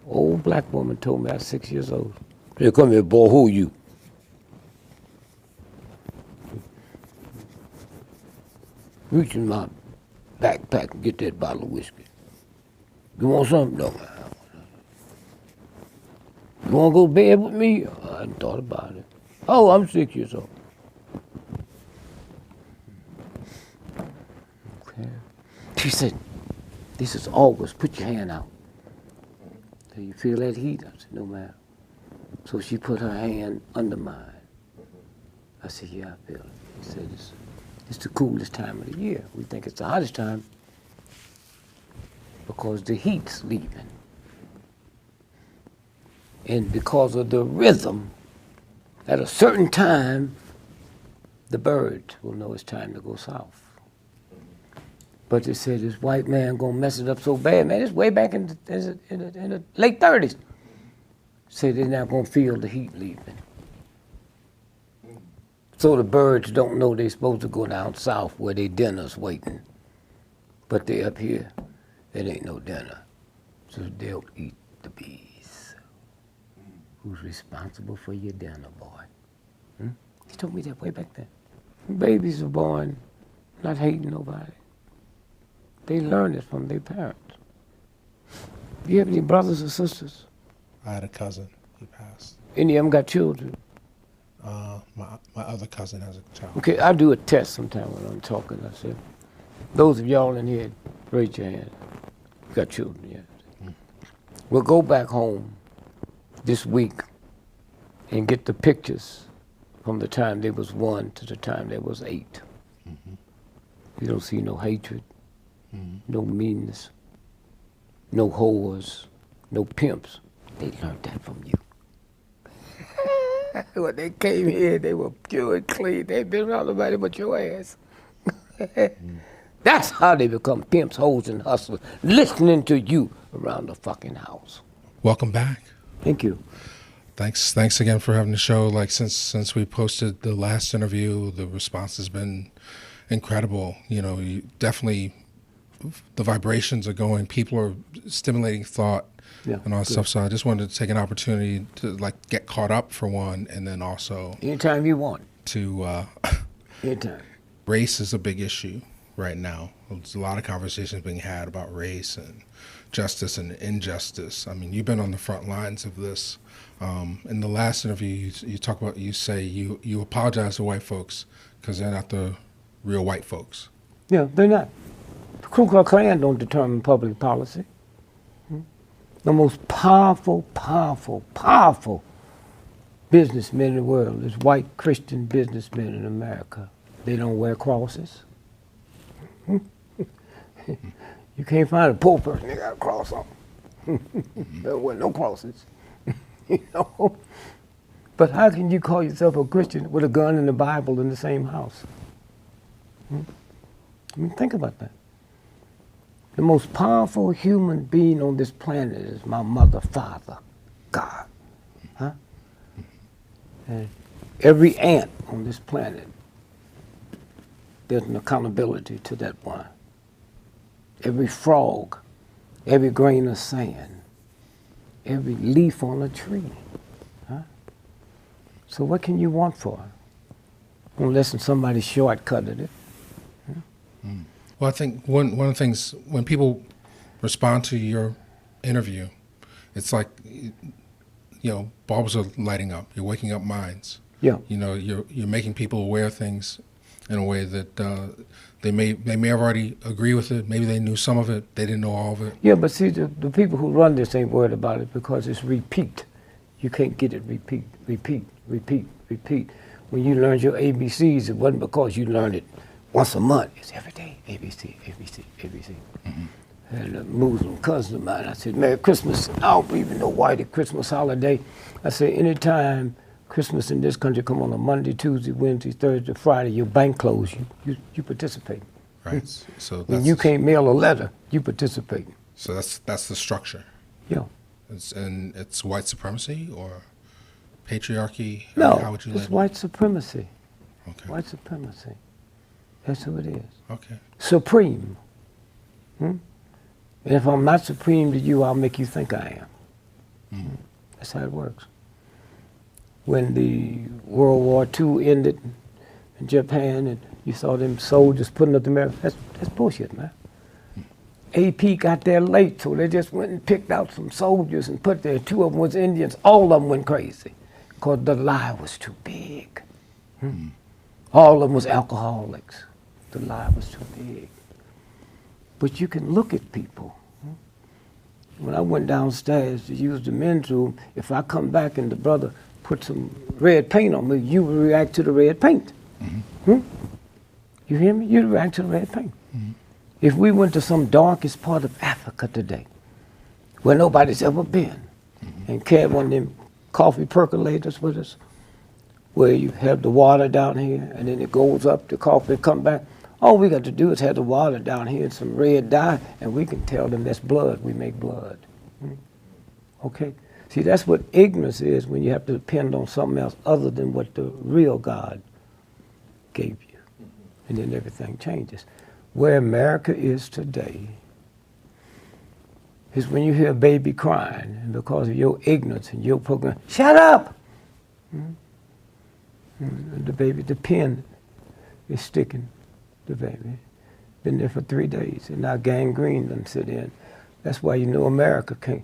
Old black woman told me I was 6 years old. She said, come here, boy, who are you? Reach in my backpack and get that bottle of whiskey. You want something? No, man. You want to go to bed with me? I hadn't thought about it. Oh, I'm 6 years old. Okay. She said, this is August. Put your hand out. Do you feel that heat? I said, no, ma'am. So she put her hand under mine. I said, yeah, I feel it. She said, it's the coolest time of the year. We think it's the hottest time because the heat's leaving. And because of the rhythm, at a certain time, the bird will know it's time to go south. But they said this white man gonna mess it up so bad, man. It's way back in the late 30s. Say they're not gonna feel the heat leaving. So the birds don't know they're supposed to go down south where their dinner's waiting. But they up here, it ain't no dinner. So they'll eat the bees. Who's responsible for your dinner, boy? He told me that way back then. Babies are born not hating nobody. They learn it from their parents. Do you have any brothers or sisters? I had a cousin. He passed. Any of them got children? My other cousin has a child. Okay, I do a test sometime when I'm talking. I said, those of y'all in here, raise your hand. You got children, yeah. We'll go back home this week and get the pictures from the time they was 1 to the time they was 8. You don't see no hatred, no meanness, no whores, no pimps. They learned that from you. When they came here, they were pure and clean. They ain't been around nobody but your ass. That's how they become pimps, hoes, and hustlers, listening to you around the fucking house. Welcome back. Thank you. Thanks again for having the show. Like since we posted the last interview, the response has been incredible. You know, you definitely, the vibrations are going. People are stimulating thought. Yeah, and all that stuff. So I just wanted to take an opportunity to like get caught up for one, and then also anytime you want. To anytime. Race is a big issue right now. There's a lot of conversations being had about race and justice and injustice. I mean, you've been on the front lines of this. In the last interview, you talk about, you say you apologize to white folks because they're not the real white folks. Yeah, they're not. The Ku Klux Klan don't determine public policy. The most powerful businessmen in the world is white Christian businessmen in America. They don't wear crosses. You can't find a poor person that got a cross on. They don't wear no crosses. You know? But how can you call yourself a Christian with a gun and the Bible in the same house? I mean, think about that. The most powerful human being on this planet is my mother, father, God. Huh? And every ant on this planet, there's an accountability to that one. Every frog, every grain of sand, every leaf on a tree. Huh? So what can you want for it? Unless somebody shortcutted it. Well, I think one of the things, when people respond to your interview, it's like, you know, bulbs are lighting up. You're waking up minds. Yeah. You know, you're making people aware of things in a way that they may have already agree with it. Maybe they knew some of it. They didn't know all of it. Yeah, but see, the people who run this ain't worried about it because it's repeat. You can't get it repeat. When you learned your ABCs, it wasn't because you learned it once a month. It's every day, ABC. And a Muslim cousin of mine, I said, Merry Christmas. I don't believe in no white Christmas holiday. I said, anytime Christmas in this country come on a Monday, Tuesday, Wednesday, Thursday, Friday, your bank closed, you participate. Right. So that's, when you can't mail a letter, you participate. So that's the structure. Yeah. It's white supremacy or patriarchy? No, how would you it's label white supremacy. Okay. White supremacy. That's who it is. Okay. Supreme. And if I'm not supreme to you, I'll make you think I am. That's how it works. When the World War II ended in Japan and you saw them soldiers putting up the America, that's bullshit, man. AP got there late, so they just went and picked out some soldiers and put there. 2 of them was Indians. All of them went crazy because the lie was too big. All of them was alcoholics. The lie was too big. But you can look at people. When I went downstairs to use the men's room, if I come back and the brother put some red paint on me, you will react to the red paint. You hear me? You react to the red paint. If we went to some darkest part of Africa today, where nobody's ever been, and carried one of them coffee percolators with us, where you have the water down here, and then it goes up, the coffee come back, all we got to do is have the water down here and some red dye, and we can tell them that's blood. We make blood. Okay? See, that's what ignorance is when you have to depend on something else other than what the real God gave you. And then everything changes. Where America is today is when you hear a baby crying, and because of your ignorance and your program, shut up! And the baby, the pen is sticking the baby. Been there for 3 days, and now gangrene done sit in. That's why you know America can't.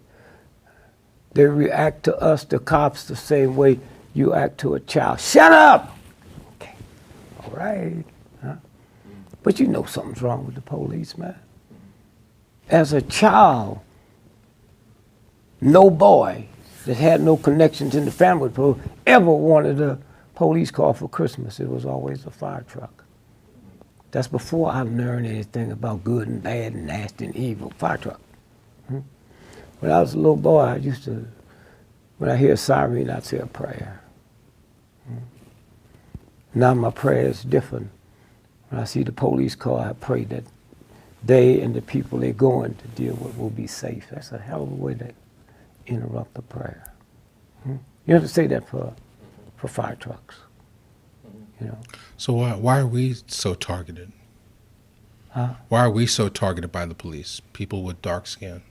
They react to us, the cops, the same way you act to a child. Shut up! Okay, all right. Huh? But you know something's wrong with the police, man. As a child, no boy that had no connections in the family ever wanted a police car for Christmas. It was always a fire truck. That's before I learned anything about good and bad and nasty and evil. Fire truck. When I was a little boy, I used to, when I hear a siren, I'd say a prayer. Now my prayer is different. When I see the police car, I pray that they and the people they're going to deal with will be safe. That's a hell of a way to interrupt the prayer. You have to say that for fire trucks. You know. So why are we so targeted? Huh? Why are we so targeted by the police? People with dark skin.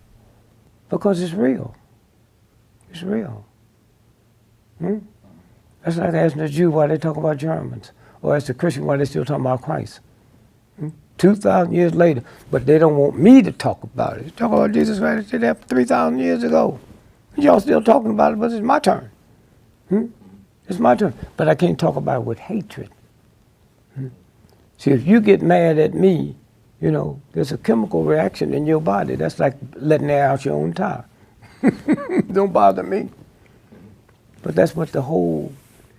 Because it's real. It's real. That's like asking a Jew why they talk about Germans, or ask a Christian why they still talking about Christ. 2,000 years later, but they don't want me to talk about it. They talk about Jesus Christ, they did that 3,000 years ago. Y'all still talking about it, but it's my turn. It's my turn. But I can't talk about it with hatred. See, if you get mad at me, you know, there's a chemical reaction in your body. That's like letting air out your own tire. Don't bother me. But that's what the whole,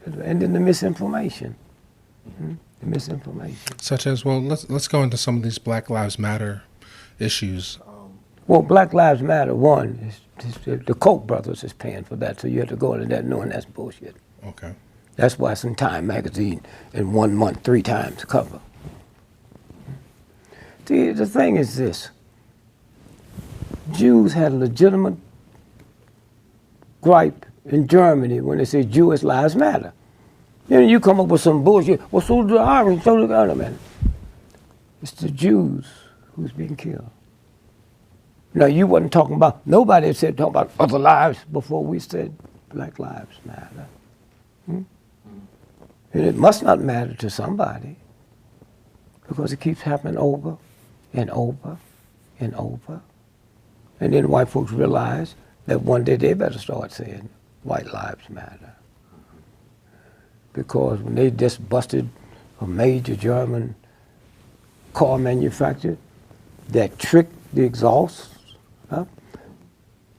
and then the misinformation. The misinformation. Such as, well, let's go into some of these Black Lives Matter issues. Well, Black Lives Matter, one, is the Koch brothers is paying for that, so you have to go into that knowing that's bullshit. Okay. That's why it's in Time magazine in 1 month, 3 times cover. See, the thing is this. Jews had a legitimate gripe in Germany when they say Jewish lives matter. Then you come up with some bullshit. Well, so do the Irish, so do the other men. It's the Jews who's being killed. Now, you wasn't talking about, nobody said talking about other lives before we said Black Lives Matter. And it must not matter to somebody because it keeps happening over and over and over. And then white folks realize that one day they better start saying white lives matter. Because when they just busted a major German car manufacturer that tricked the exhaust,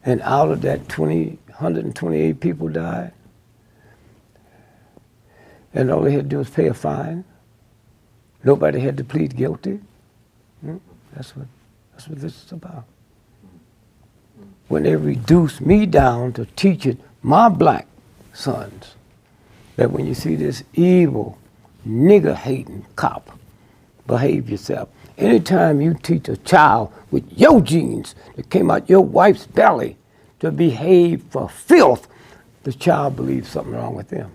and out of that 128 people died, and all they had to do was pay a fine. Nobody had to plead guilty. That's what this is about. When they reduced me down to teaching my black sons that when you see this evil, nigger-hating cop, behave yourself. Anytime you teach a child with your genes that came out your wife's belly to behave for filth, the child believes something wrong with them.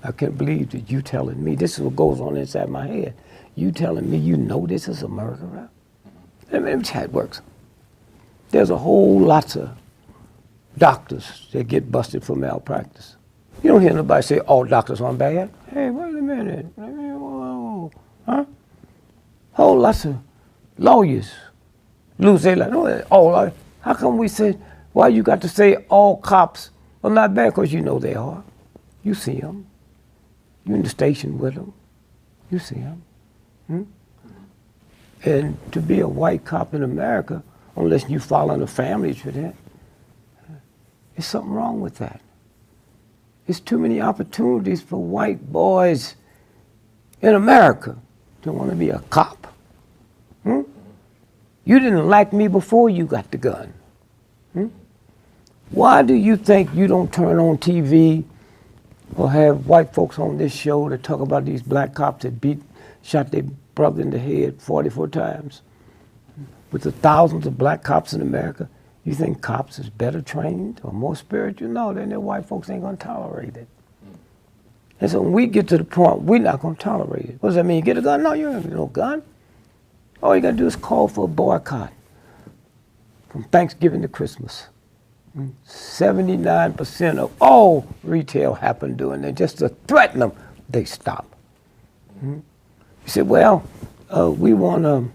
I can't believe that you telling me, this is what goes on inside my head. You telling me you know this is a murderer? Let me tell you how it works. There's a whole lot of doctors that get busted for malpractice. You don't hear nobody say all doctors aren't bad. Hey, wait a minute. Whoa. Huh? Whole lots of lawyers lose their life. No, all. How come we say, why you got to say all cops are not bad? Because you know they are. You see them. You're in the station with them. You see them. Hmm? And to be a white cop in America, unless you fall in a family for that, there's something wrong with that. There's too many opportunities for white boys in America to want to be a cop. Hmm? You didn't like me before you got the gun. Hmm? Why do you think you don't turn on TV or have white folks on this show to talk about these black cops that shot their brother in the head 44 times? With the thousands of black cops in America, you think cops is better trained or more spiritual? No, then the white folks ain't gonna tolerate it. And so when we get to the point, we're not gonna tolerate it. What does that mean? You get a gun? No, you ain't get no gun. All you gotta do is call for a boycott from Thanksgiving to Christmas. 79% of all retail happened during that. Just to threaten them, they stop. You say, well, we want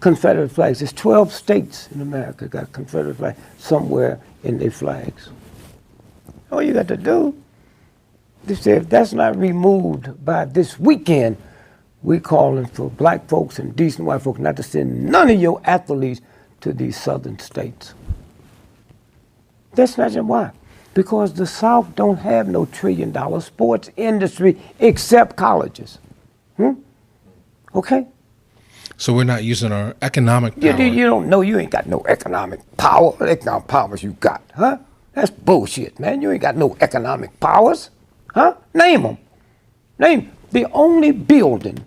Confederate flags. There's 12 states in America got Confederate flags somewhere in their flags. All you got to do, they say, if that's not removed by this weekend, we're calling for black folks and decent white folks not to send none of your athletes to these southern states. That's not why. Because the South don't have no $1 trillion sports industry except colleges. Okay? So we're not using our economic power. You don't know. You ain't got no economic power. What economic powers you got, huh? That's bullshit, man. You ain't got no economic powers, huh? Name them. Name the only building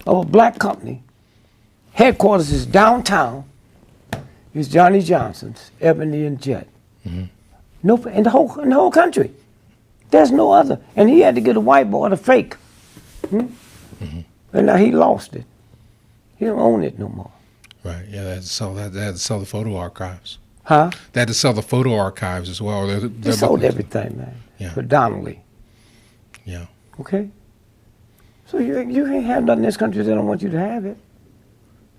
of a black company, headquarters is downtown, is Johnny Johnson's, Ebony and Jet. No, in the whole country. There's no other. And he had to get a white boy to fake. And now he lost it. He don't own it no more. Right. Yeah, they had to sell that. They had to sell the photo archives. Huh? They had to sell the photo archives as well. They sold everything, man. Yeah. Predominantly. Yeah. Okay? So you can't have nothing in this country if they don't want you to have it.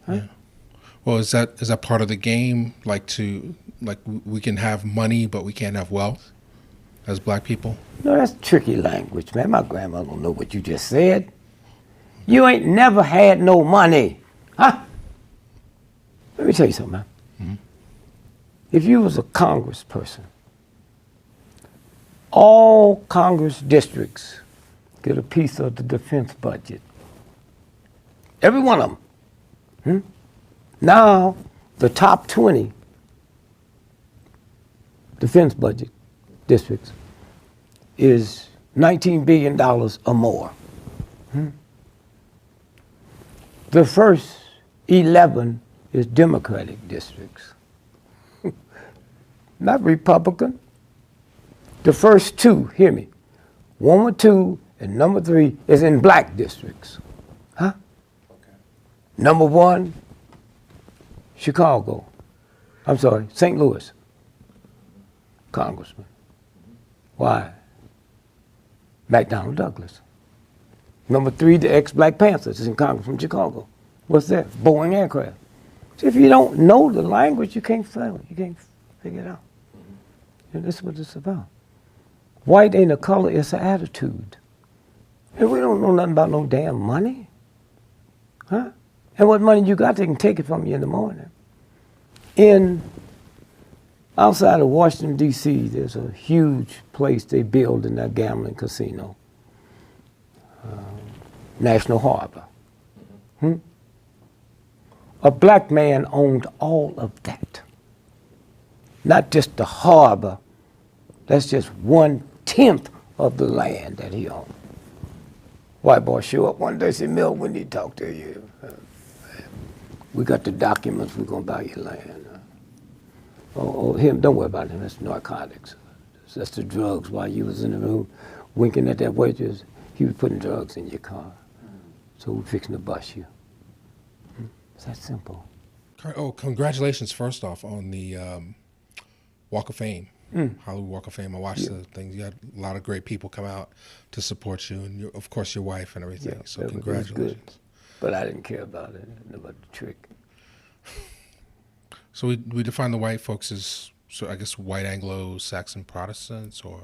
Huh? Yeah. Well, is that part of the game? Like we can have money, but we can't have wealth as black people? No, that's tricky language, man. My grandma don't know what you just said. You ain't never had no money. Huh? Let me tell you something, man. If you was a congressperson, all Congress districts get a piece of the defense budget. Every one of them. Now, the top 20 defense budget districts is $19 billion or more. The first 11 is Democratic districts, not Republican. The first two, hear me, 1 or 2 and number 3 is in black districts. Huh? Okay. Number 1, Chicago. I'm sorry, St. Louis. Congressman. Why? McDonnell Douglas. Number 3, the ex-Black Panthers is in Congress from Chicago. What's that? Boeing aircraft. So if you don't know the language, you can't figure it out. And that's what it's about. White ain't a color, it's an attitude. And we don't know nothing about no damn money. Huh? And what money you got, they can take it from you in the morning. Outside of Washington, D.C., there's a huge place they build in that gambling casino. National Harbor. A black man owned all of that. Not just the harbor, that's just 1/10 of the land that he owned. White boy show up one day, say, Mill, we need to talk to you. We got the documents, we're gonna buy your land. Him, don't worry about him, that's narcotics. That's the drugs. While you was in the room winking at that waitress, he was putting drugs in your car. So we're fixing to bust you. It's that simple. Oh, congratulations, first off, on the Walk of Fame, Hollywood Walk of Fame. I watched the things. You had a lot of great people come out to support you, and of course your wife and everything. Yeah, so that was congratulations. good. But I didn't care about it, about the trick. So we define the white folks as, so I guess, white Anglo-Saxon Protestants, or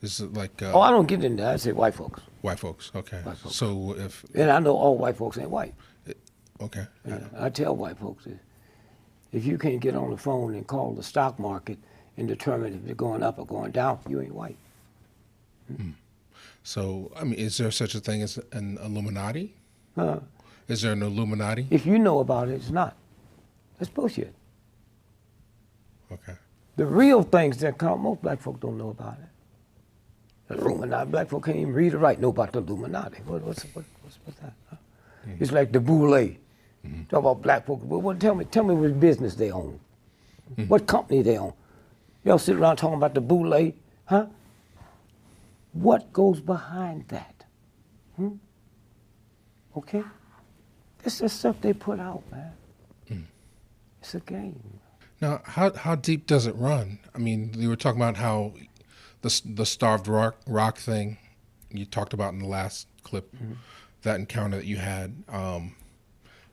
is it like Oh, I don't get into that. I say white folks. white folks? Okay. White folks. So if And I know all white folks ain't white. okay, Yeah, I tell white folks, if you can't get on the phone and call the stock market and determine if they're going up or going down, you ain't white. so I mean, is there such a thing as an Illuminati? Uh, Is there an Illuminati? if you know about it, it's not. That's bullshit. Okay. The real things that count, most black folk don't know about it. The Illuminati, black folk can't even read or write, know about the Illuminati. What's that? Huh? It's like the boule. Talk about black folk. Well, tell me what business they own. What company they own. Y'all sit around talking about the boule, huh? What goes behind that? Okay? This is stuff they put out, man. It's a game. Now, how deep does it run? I mean, you were talking about how the starved rock thing you talked about in the last clip, that encounter that you had.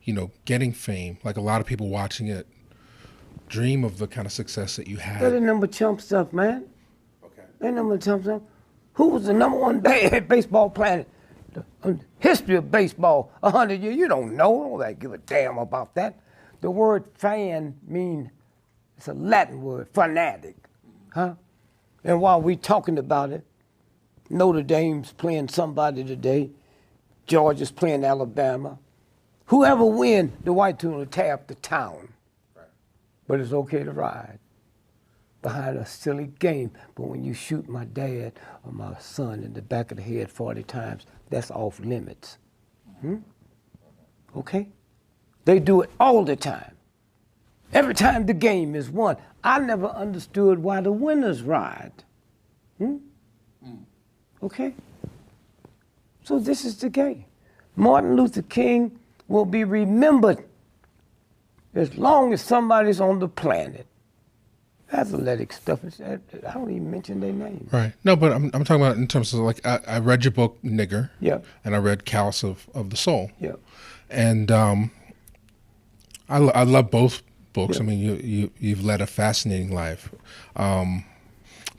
You know, getting fame. Like a lot of people watching it dream of the kind of success that you had. That ain't number chump stuff, man. Okay. Ain't number chump stuff. Who was the number one baseball player? The history of baseball, 100 years. You don't know. Don't give a damn about that. The word fan means, it's a Latin word, fanatic, huh? And while we talking about it, Notre Dame's playing somebody today. Georgia's playing Alabama. Whoever win, the white team will tear up the town. Right. But it's okay to ride behind a silly game. But when you shoot my dad or my son in the back of the head 40 times, that's off limits. Okay? They do it all the time. Every time the game is won. I never understood why the winners ride. Okay? So this is the game. Martin Luther King will be remembered as long as somebody's on the planet. Athletic stuff, I don't even mention their name. Right. No, but I'm talking about in terms of, like, I read your book, Nigger. Yeah. And I read Callous of the Soul. Yeah. And I love both books. Yeah. I mean, you've led a fascinating life.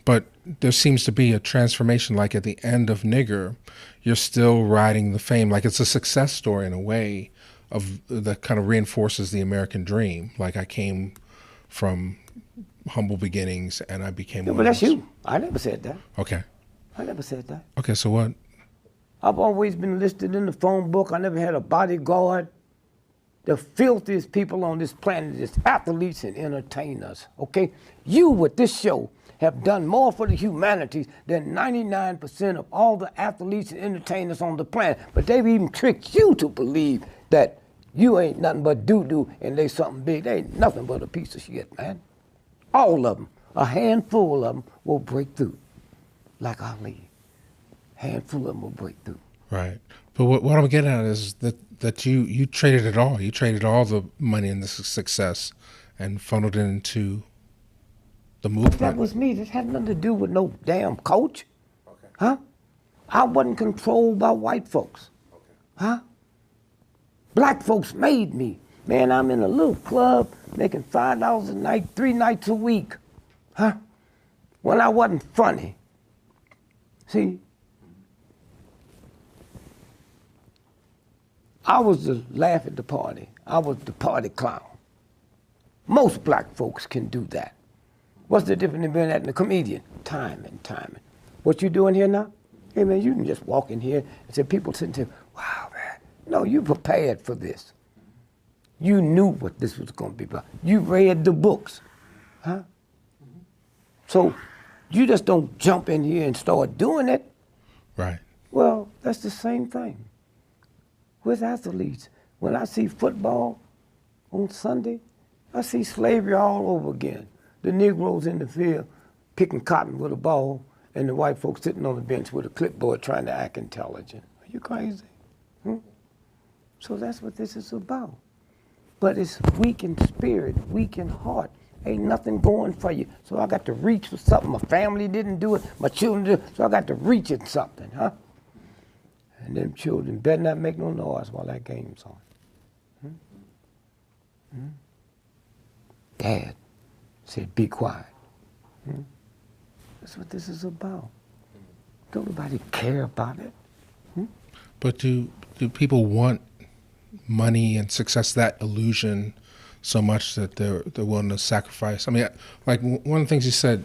But there seems to be a transformation, like at the end of Nigger, you're still riding the fame. Like it's a success story in a way that kind of reinforces the American dream. Like I came from humble beginnings and I became one But of that's those. you. I never said that. Okay. I never said that. Okay, so what? I've always been listed in the phone book. I never had a bodyguard. The filthiest people on this planet is athletes and entertainers, okay? You, with this show, have done more for the humanities than 99% of all the athletes and entertainers on the planet. But they've even tricked you to believe that you ain't nothing but doo-doo and they something big. They ain't nothing but a piece of shit, man. All of them, a handful of them will break through, like Ali. Handful of them will break through. Right. But what I'm getting at is that you traded it all. You traded all the money and the success and funneled it into the movement. That was me. This had nothing to do with no damn coach. Okay. Huh? I wasn't controlled by white folks. Okay. Huh? Black folks made me. Man, I'm in a little club making $5 a night, 3 nights a week. Huh? When I wasn't funny. See? I was the laugh at the party. I was the party clown. Most black folks can do that. What's the difference in being that and a comedian? Timing. What you doing here now? Hey man, you can just walk in here and say, people sitting there, wow man, no, you prepared for this. You knew what this was gonna be about. You read the books, huh? So you just don't jump in here and start doing it. Right. Well, that's the same thing with athletes. When I see football on Sunday, I see slavery all over again. The Negroes in the field picking cotton with a ball and the white folks sitting on the bench with a clipboard trying to act intelligent. Are you crazy? So that's what this is about. But it's weak in spirit, weak in heart. Ain't nothing going for you. So I got to reach for something. My family didn't do it. My children did it. So I got to reach at something, huh? And them children better not make no noise while that game's on. Dad said, be quiet. That's what this is about. Don't nobody care about it. But do people want money and success, that illusion, so much that they're willing to sacrifice? I mean, like one of the things you said,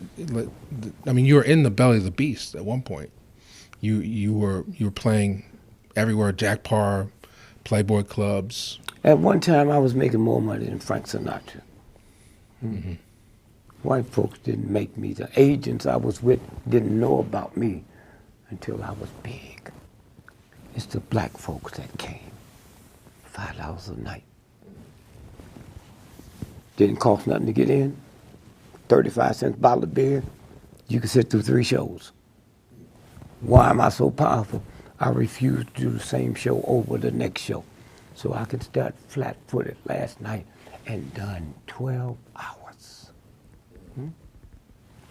I mean, you were in the belly of the beast at one point. You were playing everywhere, Jack Parr, Playboy clubs. At one time, I was making more money than Frank Sinatra. Mm-hmm. White folks didn't make me. The agents I was with didn't know about me until I was big. It's the black folks that came. $5 a night. Didn't cost nothing to get in. 35 cents a bottle of beer. You could sit through 3 shows. Why am I so powerful? I refused to do the same show over the next show. So I could start flat-footed last night and done 12 hours.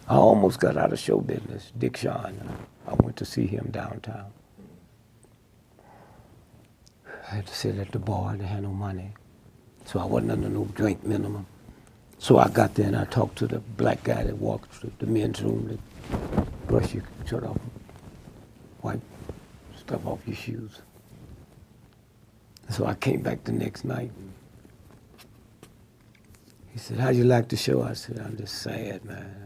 I almost got out of show business. Dick Shawn, I went to see him downtown. I had to sit at the bar, they had no money. So I wasn't under no drink minimum. So I got there and I talked to the black guy that walked through the men's room that brush your shirt off, wipe stuff off your shoes. So I came back the next night. He said, how'd you like the show? I said, I'm just sad, man.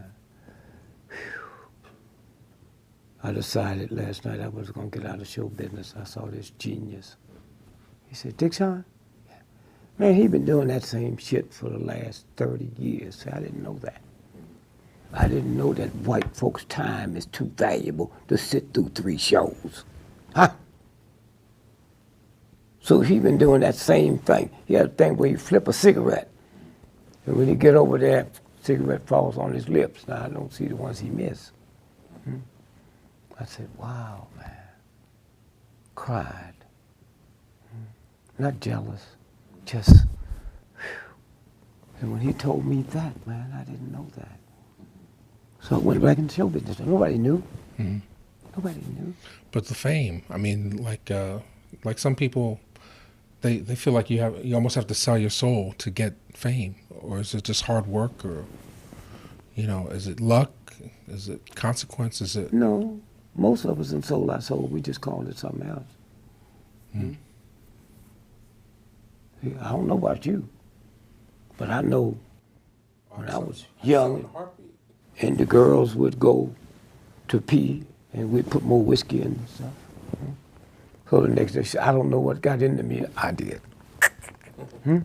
I decided last night I was going to get out of show business. I saw this genius. He said, Dick Shawn? Yeah. Man, he been doing that same shit for the last 30 years. I didn't know that. I didn't know that white folks' time is too valuable to sit through 3 shows. Huh? So he been doing that same thing. He had a thing where you flip a cigarette. And when he get over there, cigarette falls on his lips. Now, I don't see the ones he missed. I said, wow, man. Cried. Not jealous, just, whew. And when he told me that, man, I didn't know that. So I went back into show business. Nobody knew. Mm-hmm. Nobody knew. But the fame, I mean, like some people, they feel like you almost have to sell your soul to get fame, or is it just hard work, or, is it luck, is it consequence, is it? No, most of us in sold our soul. We just called it something else. I don't know about you, but I know when I was young, and the girls would go to pee, and we'd put more whiskey in and stuff. So the next day, I don't know what got into me. I did. Right.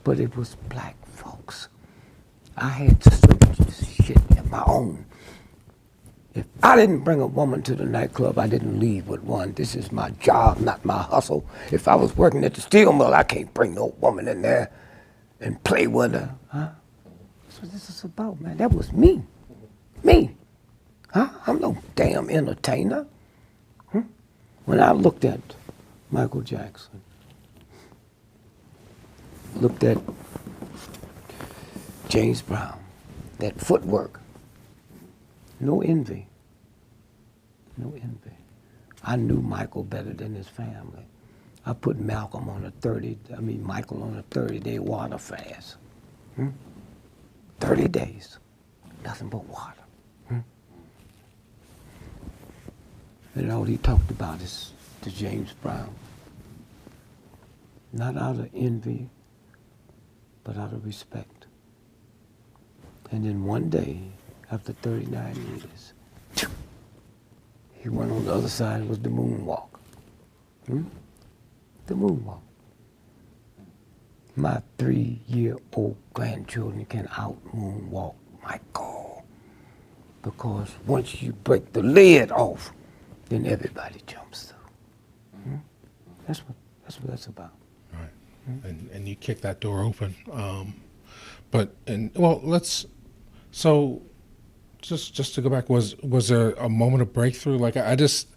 But it was black folks. I had to search this shit on my own. If I didn't bring a woman to the nightclub, I didn't leave with one. This is my job, not my hustle. If I was working at the steel mill, I can't bring no woman in there and play with her. Huh? That's what this is about, man. That was me. Me. Huh? I'm no damn entertainer. When I looked at Michael Jackson, looked at James Brown, that footwork, no envy. No envy. I knew Michael better than his family. I put Michael on a 30-day water fast. 30 days, nothing but water. And all he talked about is the James Brown. Not out of envy, but out of respect. And then one day, after 39 years, he went on the other side, was the moonwalk. The moonwalk. My 3-year-old grandchildren can out-moonwalk Michael. Because once you break the lid off, then everybody jumps through. That's what that's about. Right. And you kick that door open. So just to go back, was there a moment of breakthrough? Like I just,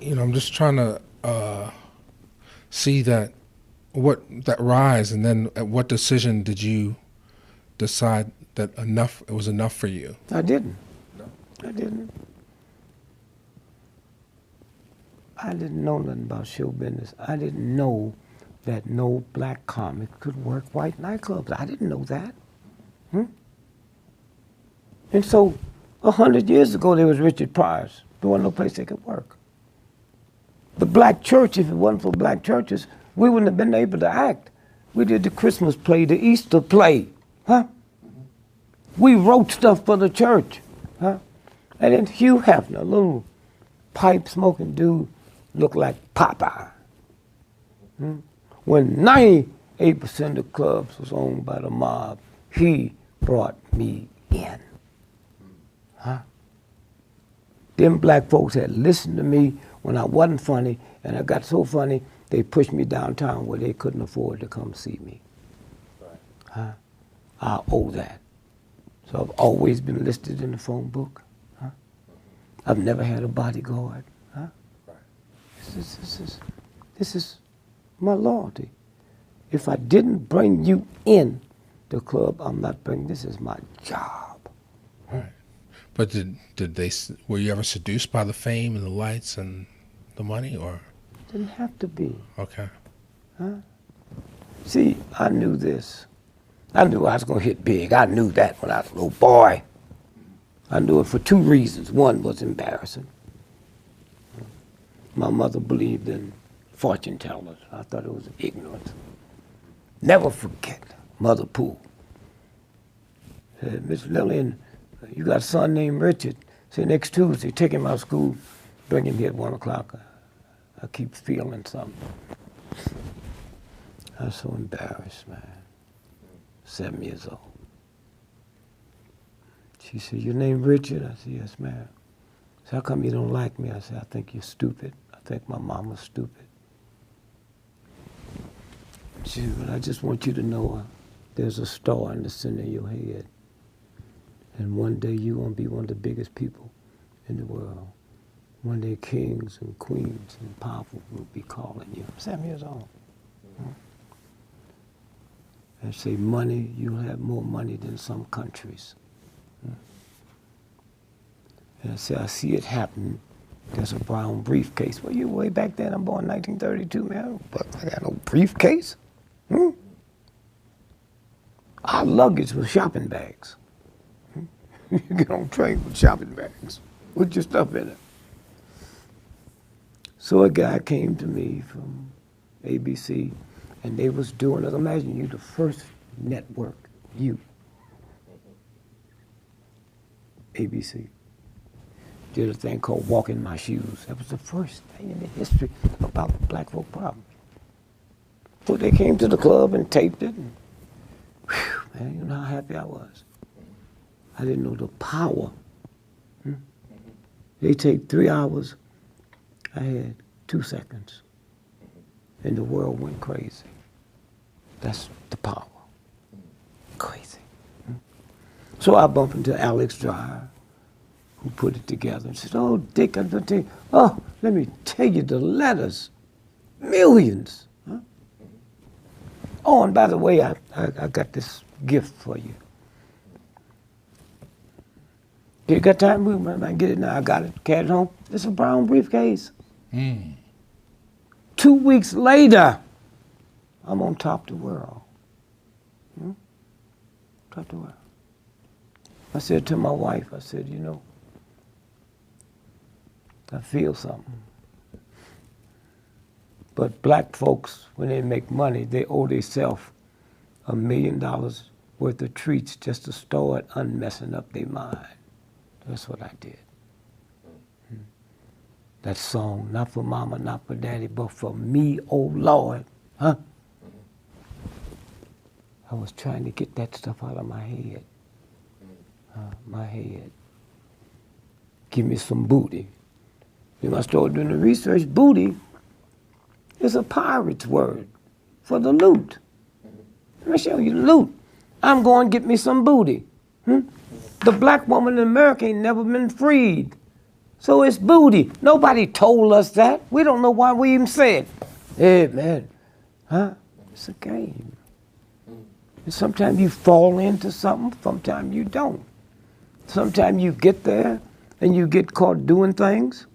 I'm just trying to see that rise, and then at what decision did you decide that it was enough for you? I didn't. No. I didn't. I didn't know nothing about show business. I didn't know that no black comic could work white nightclubs. I didn't know that. And so 100 years ago, there was Richard Pryor's. There wasn't no place they could work. The black church, if it wasn't for black churches, we wouldn't have been able to act. We did the Christmas play, the Easter play, We wrote stuff for the church, And then Hugh Hefner, a little pipe-smoking dude, looked like Popeye. When 98% of clubs was owned by the mob, he brought me in. Them black folks had listened to me when I wasn't funny, and I got so funny, they pushed me downtown where they couldn't afford to come see me. Right. I owe that. So I've always been listed in the phone book. I've never had a bodyguard. Right. This is my loyalty. If I didn't bring you in the club, I'm not bringing. This is my job. Right. But were you ever seduced by the fame and the lights and the money, or? Didn't have to be. Okay. See, I knew this. I knew I was going to hit big. I knew that when I was a little boy. I knew it for two reasons. One was embarrassing. My mother believed in fortune tellers. I thought it was ignorance. Never forget Mother Pooh. Said, Miss Lillian, you got a son named Richard. Say next Tuesday, take him out of school, bring him here at 1 o'clock. I keep feeling something. I was so embarrassed, man. 7 years old. She said, your name Richard? I said, yes, ma'am. She said, how come you don't like me? I said, I think you're stupid. I think my mama's stupid. She said, but I just want you to know there's a star in the center of your head. And one day you're going to be one of the biggest people in the world. One day kings and queens and powerful will be calling you. 7 years old. And say money, you'll have more money than some countries. And I say, I see it happen. There's a brown briefcase. Well, you way back then, I'm born in 1932, man. But I got no briefcase. Our luggage was shopping bags. You get on train with shopping bags with your stuff in it. So a guy came to me from ABC, and they was doing it. Imagine you, the first network, you, ABC, did a thing called Walk in My Shoes. That was the first thing in the history about black folk problems. So they came to the club and taped it, and whew, man, you know how happy I was. I didn't know the power. They take 3 hours. I had 2 seconds. And the world went crazy. That's the power. Crazy. So I bumped into Alex Dreyer, who put it together, and said, oh, Dick, I'm going to tell you, oh, let me tell you the letters. Millions. Oh, and by the way, I got this gift for you. You got time? I can get it now. I got it. Carried it home. It's a brown briefcase. 2 weeks later, I'm on top of the world. Top of the world. I said to my wife, I said, you know, I feel something. But black folks, when they make money, they owe themselves $1 million worth of treats just to start unmessing up their mind. That's what I did. That song, not for mama, not for daddy, but for me, oh Lord, I was trying to get that stuff out of my head. Give me some booty. Then I started doing the research. Booty is a pirate's word for the loot. Let me show you the loot. I'm going to get me some booty. The black woman in America ain't never been freed. So it's booty. Nobody told us that. We don't know why we even said it. Hey, man, it's a game. And sometimes you fall into something, sometimes you don't. Sometimes you get there and you get caught doing things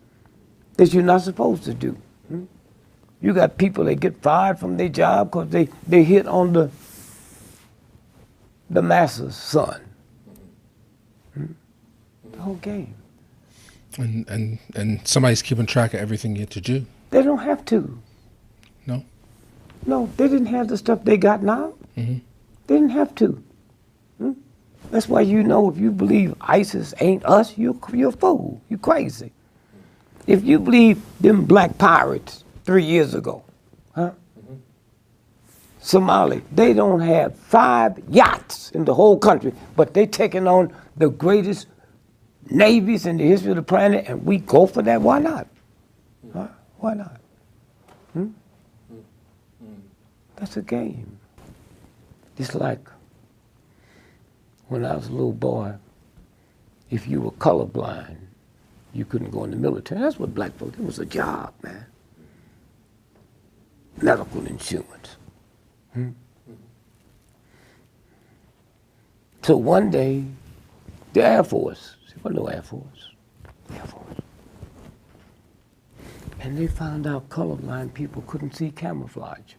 that you're not supposed to do. You got people that get fired from their job because they hit on the master's son. The whole game. And somebody's keeping track of everything you have to do. They don't have to. No? No, they didn't have the stuff they got now. Mm-hmm. They didn't have to. That's why you know if you believe ISIS ain't us, you're a fool. You're crazy. If you believe them black pirates 3 years ago, Somali, they don't have 5 yachts in the whole country, but they taking on the greatest navies in the history of the planet, and we go for that. Why not? Why not? That's a game. It's like when I was a little boy, if you were colorblind, you couldn't go in the military. That's what black folks, it was a job, man. Medical insurance. So one day, the Air Force, there was no Air Force, Air Force. And they found out colorblind people couldn't see camouflage.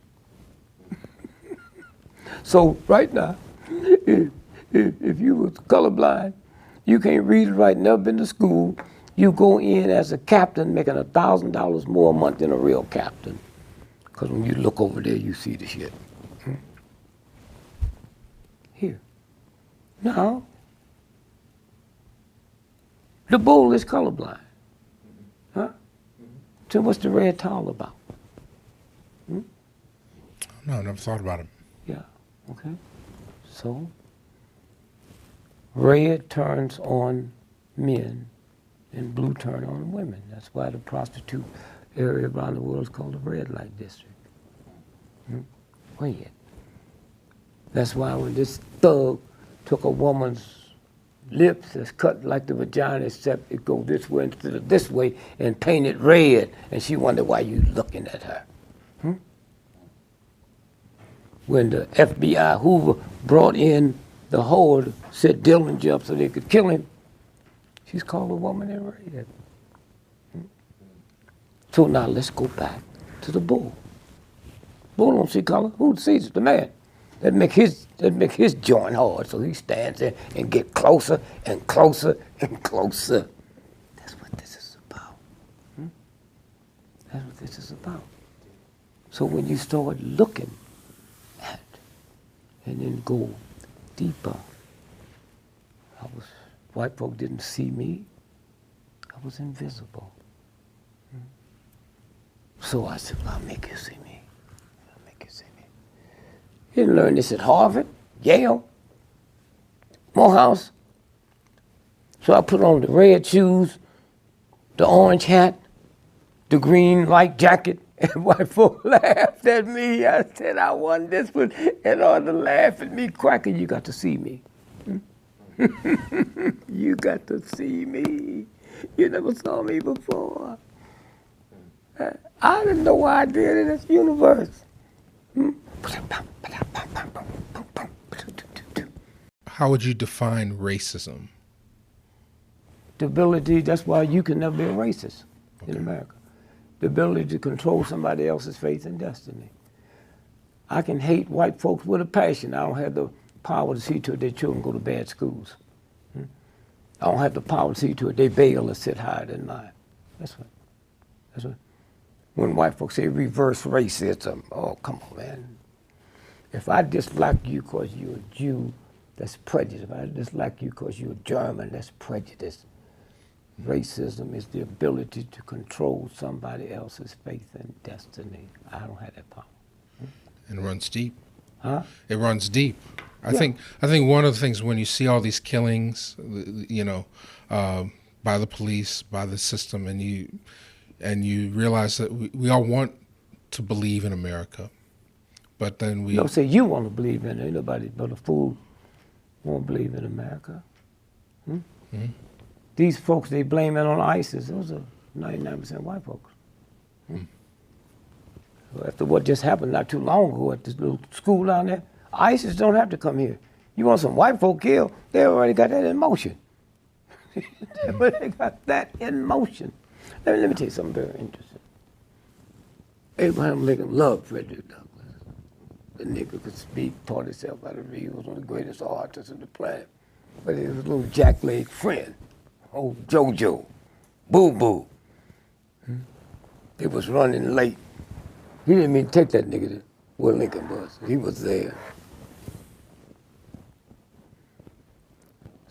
So right now, if you was colorblind, you can't read or write, never been to school, you go in as a captain making $1,000 more a month than a real captain. Because when you look over there, you see the shit. Here. Now, the bull is colorblind. So what's the red towel about? No, I never thought about it. Yeah, okay. So, red turns on men and blue turn on women. That's why the prostitute area around the world is called the red light district. Red. That's why when this thug took a woman's lips that's cut like the vagina, except it go this way instead of this way, and painted red, and she wondered why you looking at her. When the FBI Hoover brought in the horde, set Dillinger up so they could kill him, she's called a woman in red. So now let's go back to the bull. Bull don't see color. Who sees it? The man. That make his joint hard, so he stands there and get closer and closer and closer. That's what this is about. That's what this is about. So when you start looking at and then go deeper, white folk didn't see me. I was invisible. So I said, well, I'll make you see me. You didn't learn this at Harvard, Yale, Morehouse. So I put on the red shoes, the orange hat, the green light jacket, and white folk laughed at me. I said, I won this one, and all to laugh at me. Cracker, you got to see me. You got to see me. You never saw me before. I didn't know why I did in this universe. How would you define racism? The ability, that's why you can never be a racist in America. The ability to control somebody else's fate and destiny. I can hate white folks with a passion. I don't have the power to see to it their children go to bad schools. I don't have the power to see to it they bail or sit higher than mine. That's what. When white folks say reverse racism, oh, come on, man. If I dislike you because you're a Jew, that's prejudice. If I dislike you because you're German, that's prejudice. Racism is the ability to control somebody else's faith and destiny. I don't have that power. And it runs deep. Huh? It runs deep. I think one of the things when you see all these killings, by the police, by the system, and you realize that we all want to believe in America, but then we don't say you want to believe in it. Ain't nobody but a fool won't believe in America. These folks, they blame it on ISIS. Those are 99% white folks. After what just happened not too long ago at this little school down there, ISIS don't have to come here. You want some white folk killed? They already got that in motion. They already got that in motion. Let me tell you something very interesting. Abraham Lincoln loved Frederick Douglass. The nigga could speak, taught himself out of read. He was one of the greatest artists on the planet. But he was a little jackleg friend, old JoJo, Boo Boo. They was running late. He didn't mean to take that nigga to where Lincoln was. He was there.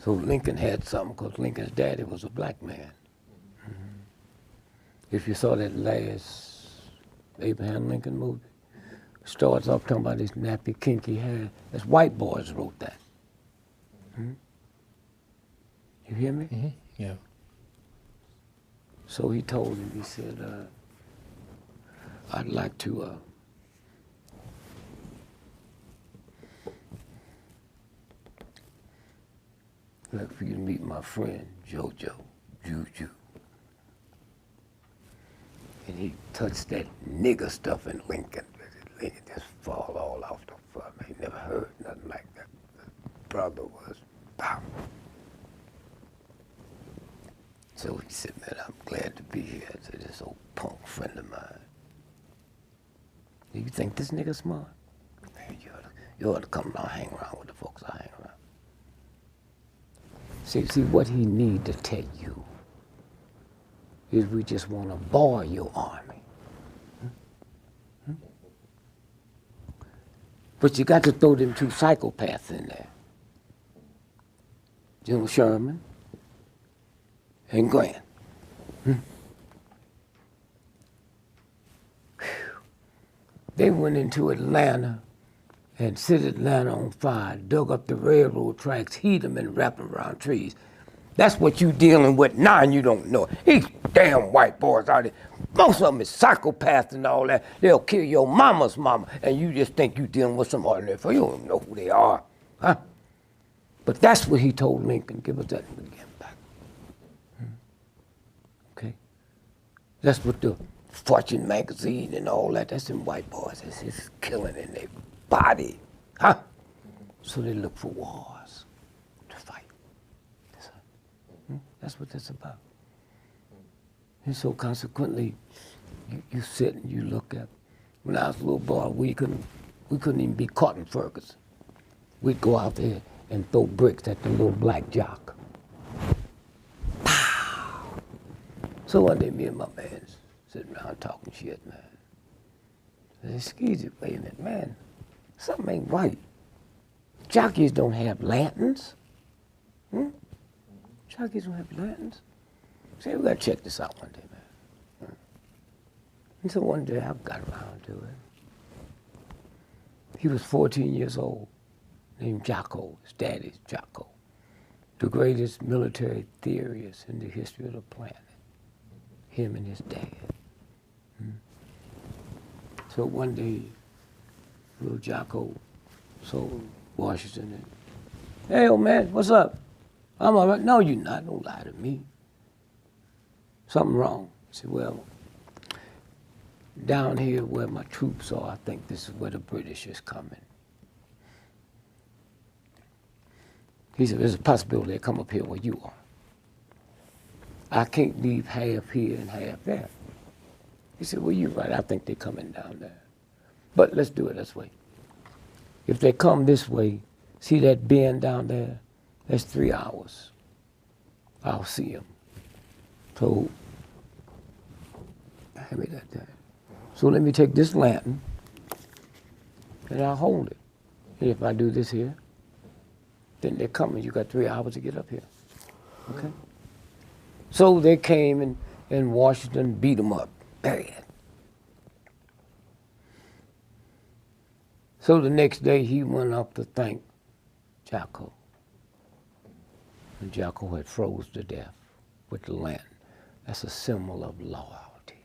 So Lincoln had something because Lincoln's daddy was a black man. If you saw that last Abraham Lincoln movie, starts off talking about his nappy, kinky hair. That's white boys wrote that. You hear me? Mm-hmm. Yeah. So he told him, he said, I'd like to like for you to meet my friend, JoJo, Juju. And he touched that nigger stuff in Lincoln. Lincoln just fall all off the front. He never heard nothing like that. The brother was, pow. So he said, man, I'm glad to be here. I said, this old punk friend of mine. Do you think this nigga smart? Man, you ought to come around, hang around with the folks I hang around. See what he need to tell you is we just want to bar your army. But you got to throw them two psychopaths in there. General Sherman and Grant. They went into Atlanta and set Atlanta on fire, dug up the railroad tracks, heat them and wrap them around trees. That's what you dealing with now and you don't know. These damn white boys out there, most of them is psychopaths and all that. They'll kill your mama's mama and you just think you dealing with some ordinary folk. You don't know who they are, huh? But that's what he told Lincoln, give us that and we'll get him back. Okay? That's what the Fortune magazine and all that, that's them white boys. It's killing in their body, huh? So they look for wars to fight. That's what that's about. And so consequently, you sit and you look at, when I was a little boy, we couldn't even be caught in Ferguson. We'd go out there and throw bricks at the little black jock. Pow! So one day, me and my man sitting around talking shit, man. I said, Skeezy, wait a minute, man. Something ain't right. Jockeys don't have lanterns. Jockeys don't have lanterns. Say, we gotta check this out one day, man. And so one day I got around to it. He was 14 years old, named Jocko. His daddy's Jocko. The greatest military theorist in the history of the planet. Him and his dad. So one day, little Jocko told Washington, hey, old man, what's up? I'm all right. No, you're not. Don't lie to me. Something wrong. I said, well, down here where my troops are, I think this is where the British is coming. He said, there's a possibility they come up here where you are. I can't leave half here and half there. He said, well, you're right. I think they're coming down there. But let's do it this way. If they come this way, see that bend down there? That's 3 hours. I'll see them. So, hand me that there. So let me take this lantern and I'll hold it. And if I do this here, then they're coming. You got 3 hours to get up here. Okay? So they came and Washington beat them up bad. So the next day he went up to thank Jocko. And Jocko had froze to death with the lantern. That's a symbol of loyalty.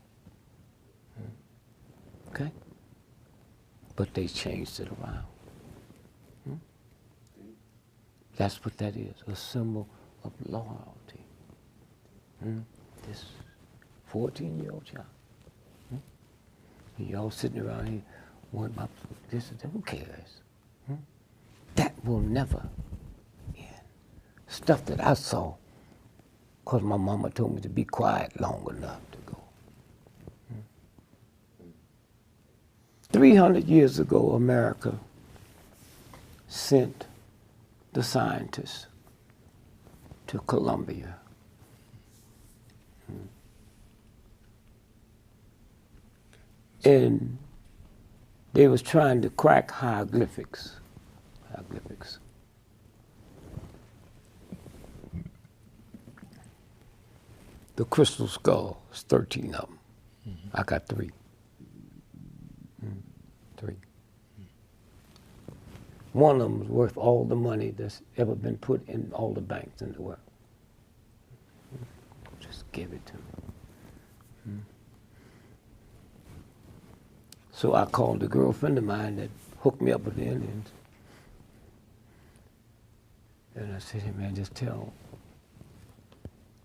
Okay? But they changed it around. That's what that is, a symbol of loyalty. This 14-year-old child. And y'all sitting around here, worrying about this and that. Who cares? will never end. Stuff that I saw, because my mama told me to be quiet long enough to go. 300 years ago, America sent the scientists to Colombia. And they was trying to crack hieroglyphics. The crystal skull, there's 13 of them. I got 3. 3. One of them is worth all the money that's ever been put in all the banks in the world. Just give it to me. So I called a girlfriend of mine that hooked me up with the Indians. And I said, hey man, just tell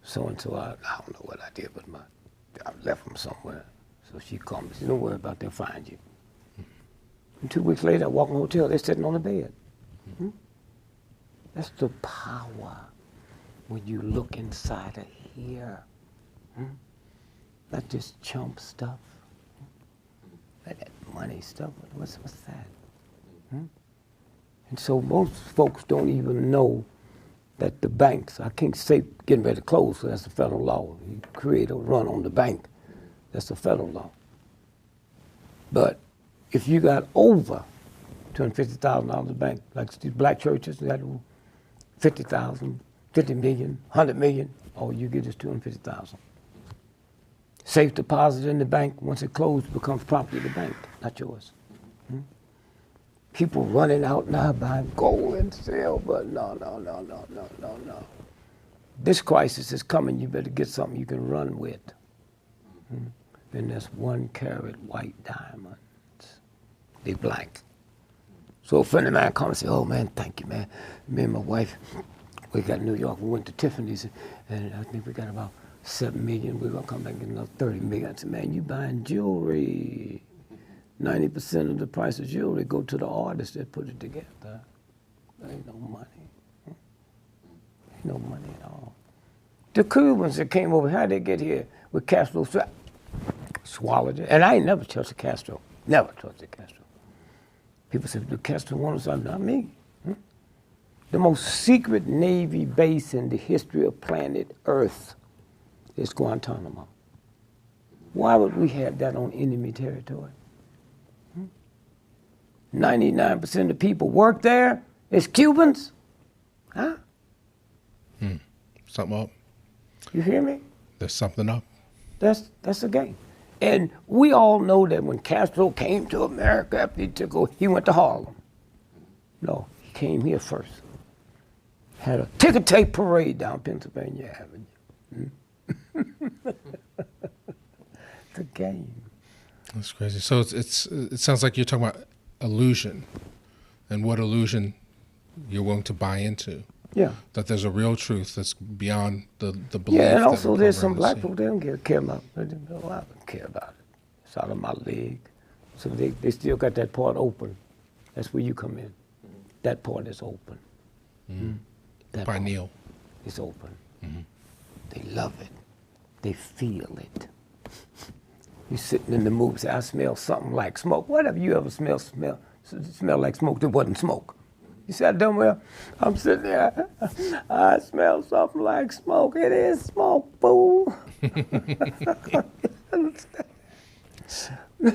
so-and-so, I don't know what I did, but I left them somewhere. So she called me, she said, don't worry about it, they'll find you. And 2 weeks later, I walk in the hotel, they're sitting on the bed. That's the power when you look inside of here. Not just chump stuff. That money stuff, what's that? And so most folks don't even know that the banks, I can't say getting ready to close, so that's a federal law. You create a run on the bank, that's a federal law. But if you got over $250,000 in the bank, like these black churches, they got 50,000, 50 million, 100 million, all you get is 250,000. Safe deposit in the bank, once it closed, becomes property of the bank, not yours. People running out now buying gold and silver, no. This crisis is coming, you better get something you can run with. And that's 1 carat white diamonds. They black. So a friend of mine comes and says, oh man, thank you, man. Me and my wife, we got New York, we went to Tiffany's, and I think we got about 7 million, we're gonna come back and get another 30 million. I said, man, you buying jewelry. 90% of the price of jewelry go to the artist that put it together. There ain't no money. Ain't no money at all. The Cubans that came over, how'd they get here? With Castro, swallowed it. And I ain't never trusted Castro. Never trusted Castro. People say, do Castro want something? Not me. The most secret Navy base in the history of planet Earth is Guantanamo. Why would we have that on enemy territory? 99% of the people work there. It's Cubans. Huh? Something up. You hear me? There's something up. That's the game. And we all know that when Castro came to America after he took over, he went to Harlem. No, he came here first. Had a ticker tape parade down Pennsylvania Avenue. The game. That's crazy. So it sounds like you're talking about illusion, and what illusion you're willing to buy into. Yeah. That there's a real truth that's beyond the belief. Yeah, and that also we're there's some programmed black to see. people, they don't care about it. I don't care about it. It's out of my league. So they still got that part open. That's where you come in. That part is open. That By part Neil. is open. They love it. They feel it. You sitting in the movie, say, I smell something like smoke. Whatever you ever smell like smoke, that wasn't smoke. You said, I done well. I'm sitting there, I smell something like smoke. It is smoke, fool.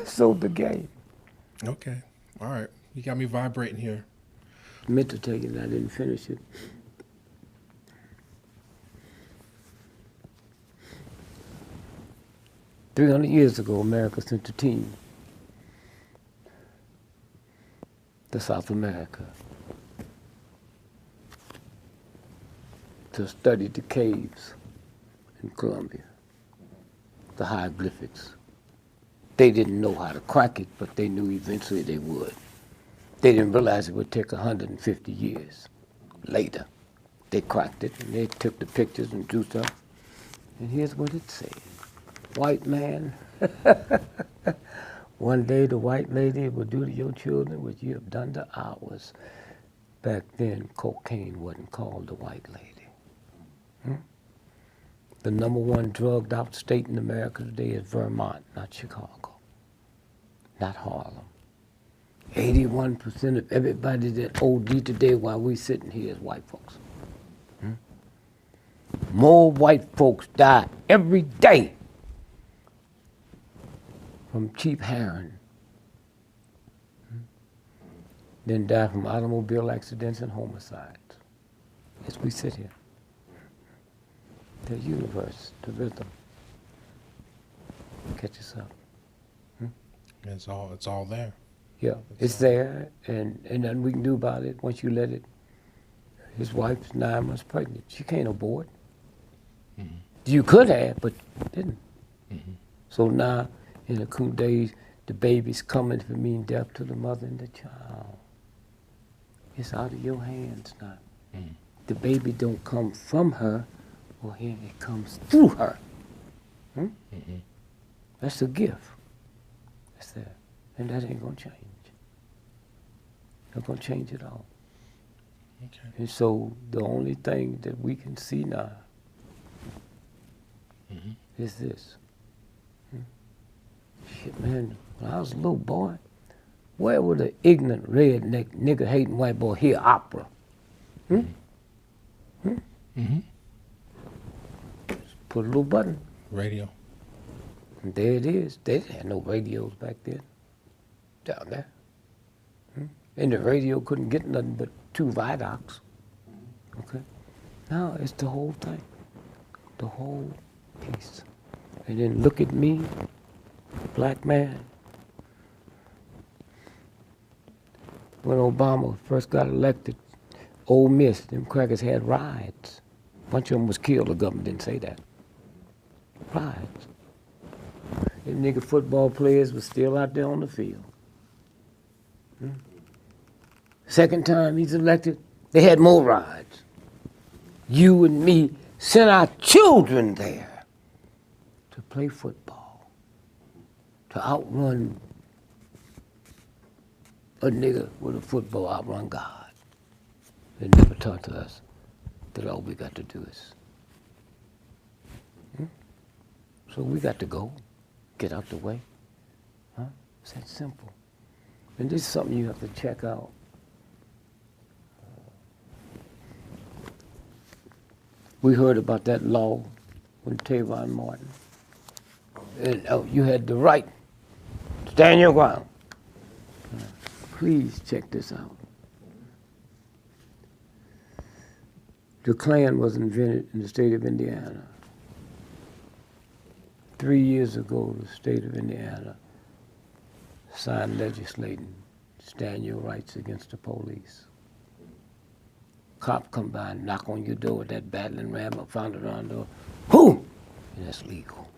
So the game. Okay. All right. You got me vibrating here. I meant to tell you that I didn't finish it. "300 years ago, America sent a team to South America to study the caves in Colombia, the hieroglyphics. They didn't know how to crack it, but they knew eventually they would. They didn't realize it would take 150 years. Later, they cracked it, and they took the pictures and drew stuff. And here's what it said. White man, one day the white lady will do to your children what you have done to ours. Back then, cocaine wasn't called the white lady. The #1 drugged out state in America today is Vermont, not Chicago, not Harlem. 81% of everybody that OD today while we sitting here is white folks. More white folks die every day from cheap heroin than die from automobile accidents and homicides as we sit here. The universe, the rhythm. Catch us up. It's all there. Yeah, it's there, and nothing we can do about it once you let it. His wife's 9 months pregnant. She can't abort. You could have, but didn't. So now, in a few days, the baby's coming to mean death to the mother and the child. It's out of your hands now. The baby don't come from her, or here it comes through her. That's a gift. That's there. And that ain't gonna change. Not gonna change at all. Okay. And so the only thing that we can see now is this. Shit, man, when I was a little boy, where would an ignorant, redneck, nigger-hating white boy hear opera? Just put a little button. Radio. And there it is. They didn't have no radios back then. Down there. And the radio couldn't get nothing but 2 viaducts. Okay? Now it's the whole thing. The whole piece. And then look at me, black man. When Obama first got elected, Ole Miss, them crackers had riots. A bunch of them was killed, the government didn't say that. Riots. Them nigga football players were still out there on the field. Second time he's elected, they had more riots. You and me sent our children there to play football, to outrun a nigga with a football, outrun God. They never taught to us that all we got to do is. So we got to go, get out the way. It's that simple. And this is something you have to check out. We heard about that law with Trayvon Martin. And you had the right to stand your ground. Please check this out. The Klan was invented in the state of Indiana. 3 years ago, the state of Indiana signed legislating, stand your rights against the police. Cop come by and knock on your door with that battling ram or found it on the door. Whoo! And that's legal.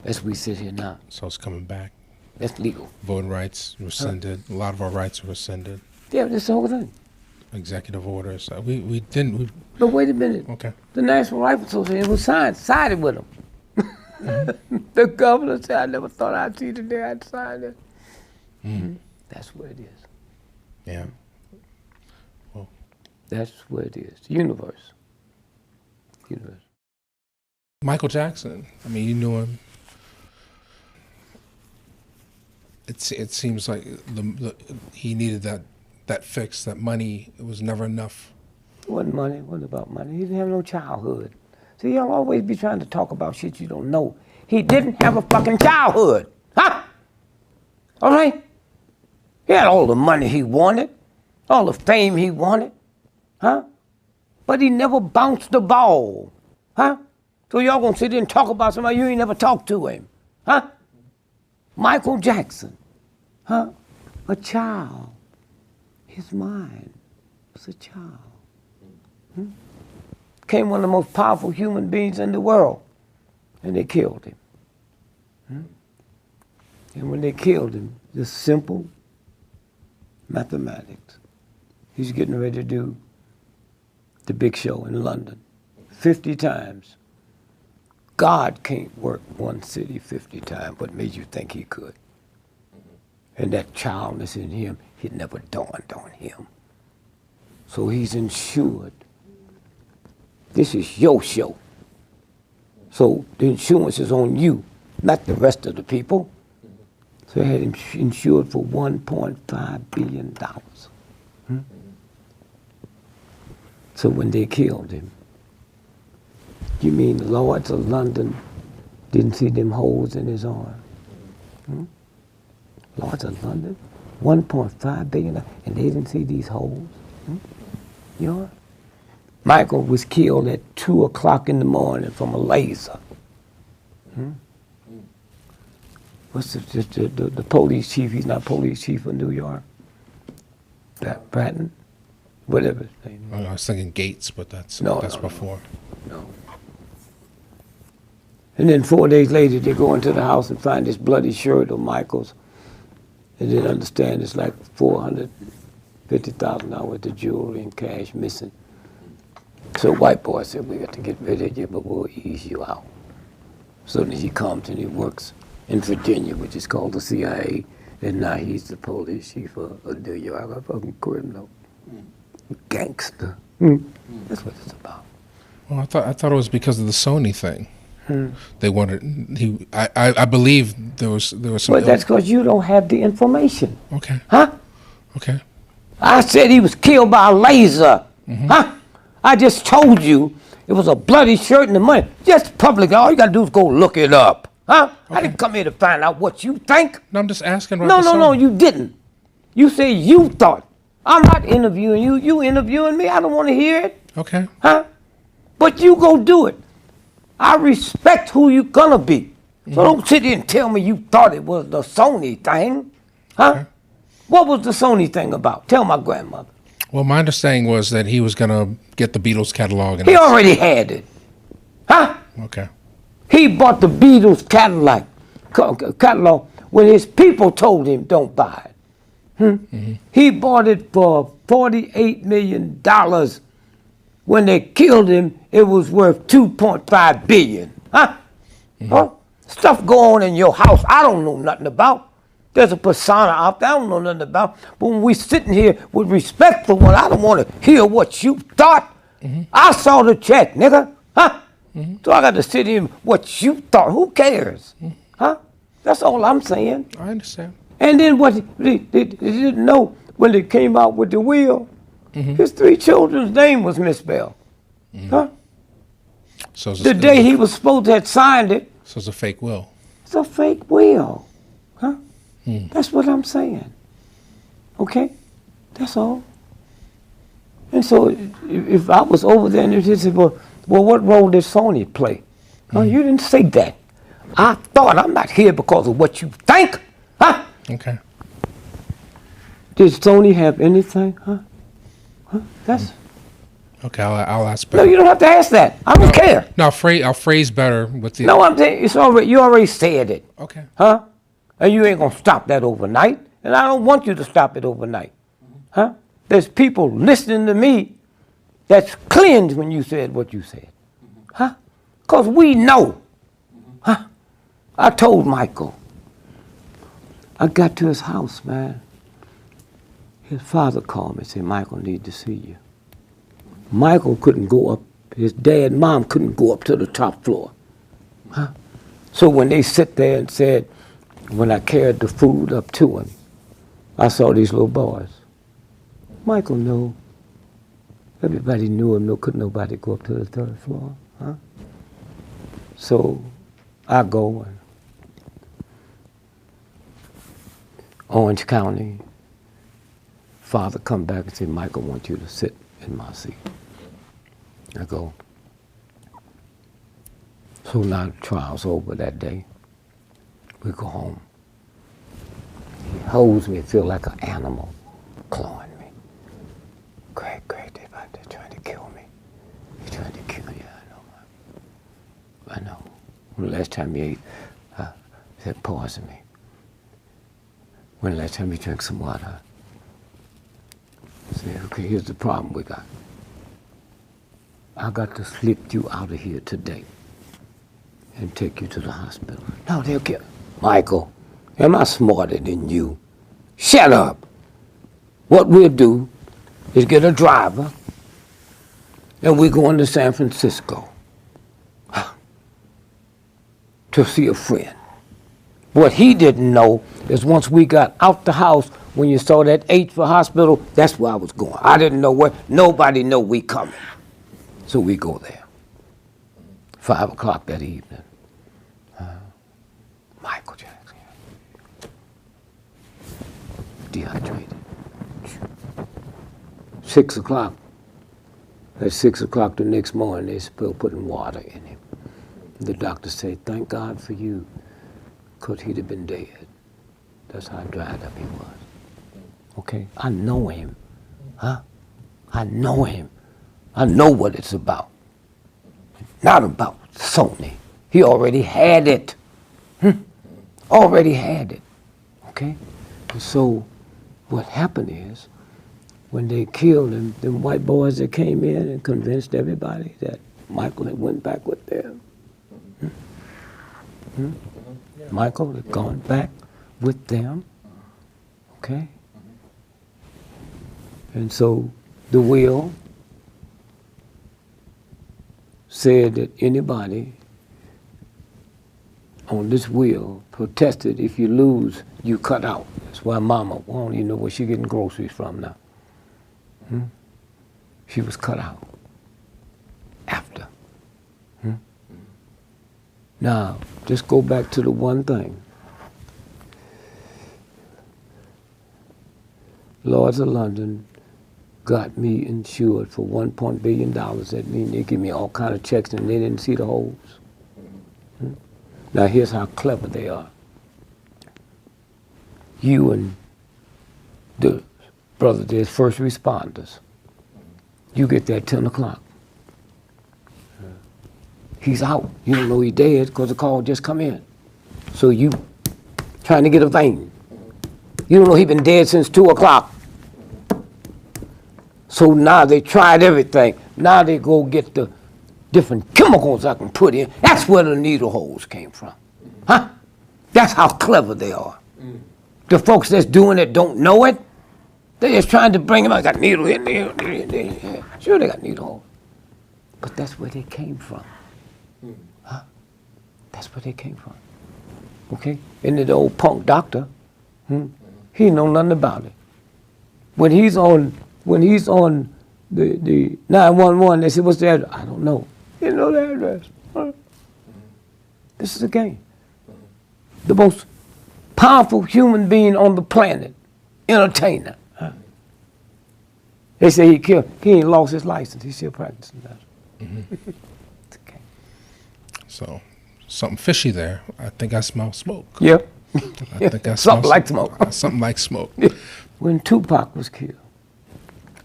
As we sit here now. So it's coming back. That's legal. Voting rights rescinded. A lot of our rights were rescinded. Yeah, that's the whole thing. Executive orders. We didn't. But wait a minute. Okay. The National Rifle Association was sided with them. The governor said, I never thought I'd see the day I'd sign it. That's where it is. Yeah. Well. That's where it is. The universe. Universe. Michael Jackson. I mean, you knew him. It seems like he needed that fix, that money. It was never enough. It wasn't money. It wasn't about money. He didn't have no childhood. See, y'all always be trying to talk about shit you don't know. He didn't have a fucking childhood. Huh? All right? He had all the money he wanted, all the fame he wanted. Huh? But he never bounced the ball. Huh? So y'all gonna sit there and talk about somebody you ain't never talked to him. Huh? Michael Jackson. Huh? A child. His mind was a child. Became one of the most powerful human beings in the world. And they killed him. And when they killed him, just simple mathematics. He's getting ready to do the big show in London 50 times. God can't work one city 50 times. What made you think he could? And that childness in him, It never dawned on him. So he's insured. This is your show. So the insurance is on you, not the rest of the people. So they had him insured for $1.5 billion. So when they killed him, you mean the Lords of London didn't see them holes in his arm? Lords of London, $1.5 billion, and they didn't see these holes? You know? Michael was killed at 2 o'clock in the morning from a laser. What's the police chief? He's not police chief of New York. Bratton? Whatever his name is. I was thinking Gates, but that's before. No. And then 4 days later, they go into the house and find this bloody shirt of Michael's. And then understand it's like $450,000 worth of jewelry and cash missing. So white boy said, we got to get rid of you, but we'll ease you out. So then he comes and he works in Virginia, which is called the CIA, and now he's the police chief of New York, a fucking criminal. Gangster. That's what it's about. Well, I thought it was because of the Sony thing. They wanted I believe there was some. But that's because you don't have the information. Okay. Huh? Okay. I said he was killed by a laser. Huh? I just told you it was a bloody shirt and the money. Just public. All you gotta do is go look it up. Huh? Okay. I didn't come here to find out what you think. No, I'm just asking about No, you didn't. You say you thought. I'm not interviewing you. You interviewing me. I don't want to hear it. Okay. Huh? But you go do it. I respect who you gonna be. So don't sit here and tell me you thought it was the Sony thing. Huh? Okay. What was the Sony thing about? Tell my grandmother. Well, my understanding was that he was going to get the Beatles catalog. And He already had it. Huh? Okay. He bought the Beatles catalog when his people told him don't buy it. He bought it for $48 million. When they killed him, it was worth $2.5 billion. Huh? Huh? Stuff go on in your house I don't know nothing about. There's a persona out there I don't know nothing about. But when we sitting here with respect for one, I don't want to hear what you thought. I saw the check, nigga. Huh? So I got to sit here and what you thought. Who cares? Huh? That's all I'm saying. I understand. And then what they didn't know when they came out with the will, his 3 children's name was misspelled. Huh? So The day he was supposed to have signed it, So it's a fake will. it's a fake will. Huh? That's what I'm saying. Okay? That's all. And so if I was over there and they said, well, what role did Sony play? You didn't say that. I thought I'm not here because of what you think. Huh? Okay. Did Sony have anything? Huh? That's... Okay, I'll ask No, better. you don't have to ask that. I don't care. No, I'll phrase better with the... No, I'm saying it's already. You already said it. Okay. Huh? And you ain't gonna stop that overnight. And I don't want you to stop it overnight. Huh? There's people listening to me that's cleansed when you said what you said. Huh? Because we know. Huh? I told Michael. I got to his house, man. His father called me and said, Michael need to see you. Michael couldn't go up. His dad and mom couldn't go up to the top floor. Huh? So when they sit there and said, when I carried the food up to him, I saw these little boys. Michael knew. Everybody knew him. Couldn't nobody go up to the 3rd floor. Huh? So I go and Orange County. Father come back and say, Michael wants you to sit in my seat. I go. So now the trial's over that day. We go home. He holds me, feel like an animal clawing me. Greg, they're trying to kill me. They're trying to kill you. I know. When the last time you ate, said, poison me. When the last time you drank some water? I said, okay, here's the problem we got. I got to slip you out of here today and take you to the hospital. No, they'll kill. Michael, am I smarter than you? Shut up. what we'll do is get a driver, and we're going to San Francisco to see a friend. What he didn't know is once we got out the house, when you saw that H for hospital, that's where I was going. I didn't know where. Nobody know we coming. So we go there. 5 o'clock that evening. Michael Jackson. Dehydrated. 6 o'clock. At 6 o'clock the next morning, they still putting water in him. The doctor said, thank God for you, because he'd have been dead. That's how dried up he was. Okay? I know him. Huh? I know him. I know what it's about. Not about Sony. He already had it. Already had it. Okay? And so what happened is, when they killed him, them white boys that came in and convinced everybody that Michael had went back with them. Michael had gone back with them. Okay? And so the will said that anybody on this will protested, if you lose, you cut out. That's why Mama, I don't even know where she getting groceries from now. She was cut out after. Now, just go back to the one thing. Lords of London got me insured for $1 billion. That means they give me all kind of checks and they didn't see the holes. Now here's how clever they are. You and the brother, there's first responders. You get there at 10 o'clock. He's out. You don't know he's dead because the call just come in. So you trying to get a vein. You don't know he's been dead since 2 o'clock. So now they tried everything. Now they go get the different chemicals I can put in. That's where the needle holes came from. Huh? That's how clever they are. The folks that's doing it don't know it. They're just trying to bring them out. Got needle in there. Yeah. Sure, they got needle holes. But that's where they came from. Huh? That's where they came from. Okay? And the old punk doctor, he know nothing about it. When he's on the 911, they said, what's the address? I don't know. You know the address. Huh? This is a game. The most powerful human being on the planet, entertainer. Huh? They say he ain't lost his license. He's still practicing that. It's okay. So, something fishy there. I think I smell smoke. Yep. I think I smell something like smoke. Something like smoke. When Tupac was killed,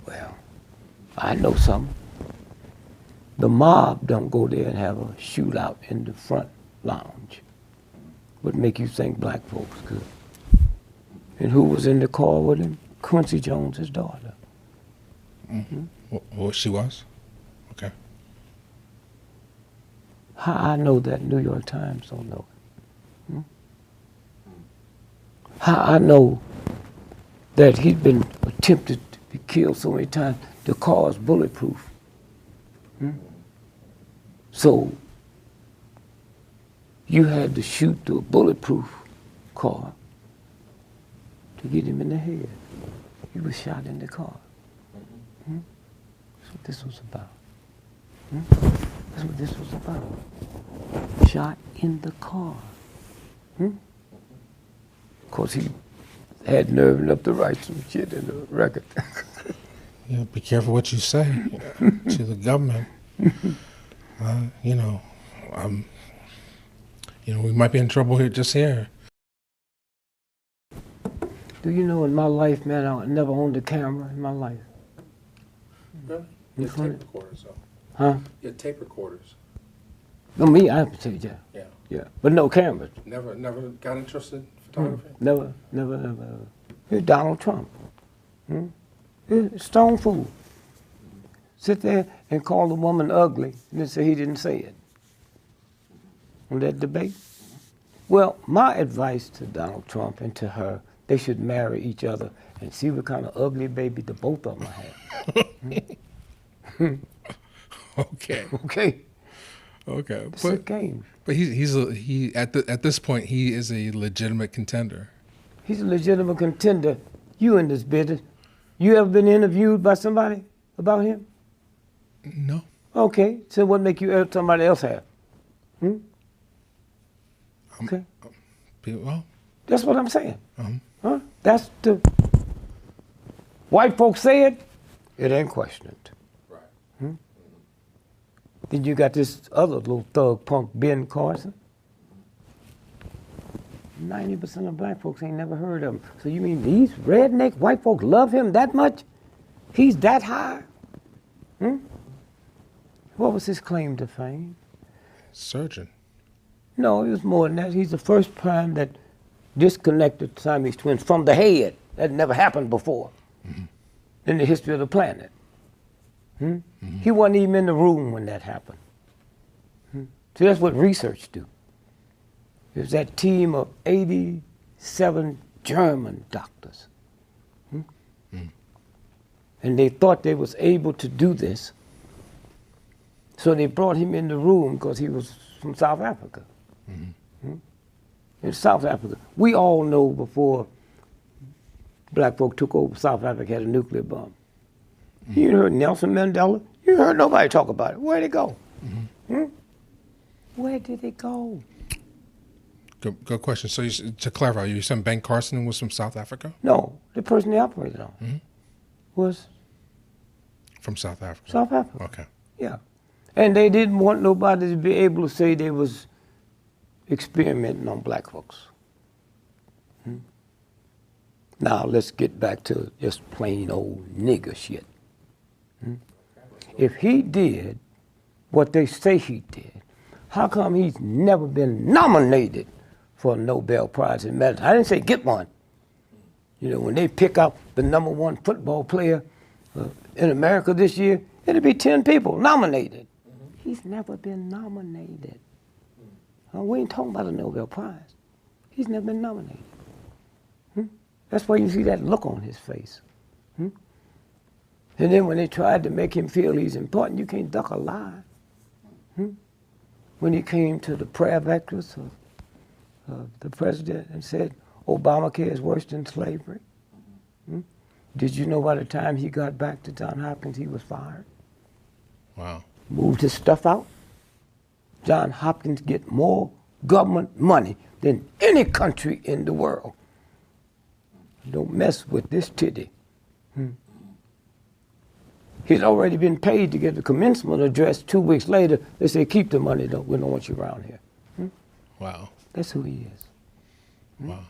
well, I know something. The mob don't go there and have a shootout in the front lounge. Would make you think black folks could. And who was in the car with him? Quincy Jones' daughter. What she was? Okay. How I know that New York Times don't know it? How I know that he'd been attempted to be killed so many times, the car is bulletproof. So you had to shoot through a bulletproof car to get him in the head. He was shot in the car. That's what this was about. That's what this was about. Shot in the car. Of course, he had nerve enough to write some shit in the record. Yeah, be careful what you say to the government. We might be in trouble here, just here. Do you know in my life, man, I never owned a camera in my life. Really? You You funny? tape recorders, though. Huh? You had tape recorders. No, me, I have to say, yeah. Yeah. Yeah, but no cameras. Never got interested in photography? Never. Here's Donald Trump. Here's Stone Fool. Sit there and call the woman ugly and then say he didn't say it. On that debate? Well, my advice to Donald Trump and to her, they should marry each other and see what kind of ugly baby the both of them have. Okay. Okay, Okay. it's a game. But he at this point he is a legitimate contender. He's a legitimate contender. You in this business. You ever been interviewed by somebody about him? No. Okay, so what make you somebody else have? Okay, Well, that's what I'm saying. Uh-huh. Huh? That's the white folks say it. It ain't questioned. right. Then you got this other little thug punk, Ben Carson. 90% of black folks ain't never heard of him. So you mean these redneck white folks love him that much? He's that high? What was his claim to fame? Surgeon. No, it was more than that. He's the first prime that disconnected Siamese twins from the head. That never happened before in the history of the planet. He wasn't even in the room when that happened. So that's what research do. It was that team of 87 German doctors. And they thought they was able to do this. So they brought him in the room because he was from South Africa. In South Africa, we all know before black folk took over, South Africa had a nuclear bomb. You heard Nelson Mandela? You heard nobody talk about it. Where'd it go? Where did it go? Good question. So to clarify, you said Ben Carson was from South Africa? No, the person they operated on was From South Africa. South Africa. Okay. Yeah. And they didn't want nobody to be able to say they was experimenting on black folks. Now let's get back to just plain old nigger shit. If he did what they say he did, how come he's never been nominated for a Nobel Prize in medicine? I didn't say get one. You know, when they pick out the #1 football player in America this year, it'll be 10 people nominated. He's never been nominated. We ain't talking about a Nobel Prize. He's never been nominated. That's why you see that look on his face. And then when they tried to make him feel he's important, you can't duck a lie. When he came to the prayer vectors of the president and said, Obamacare is worse than slavery. Did you know by the time he got back to Johns Hopkins, he was fired? Wow. Moved his stuff out. Johns Hopkins get more government money than any country in the world. Don't mess with this titty. He's already been paid to give the commencement address. 2 weeks later, they say, keep the money, we don't want you around here. Wow. That's who he is. Wow.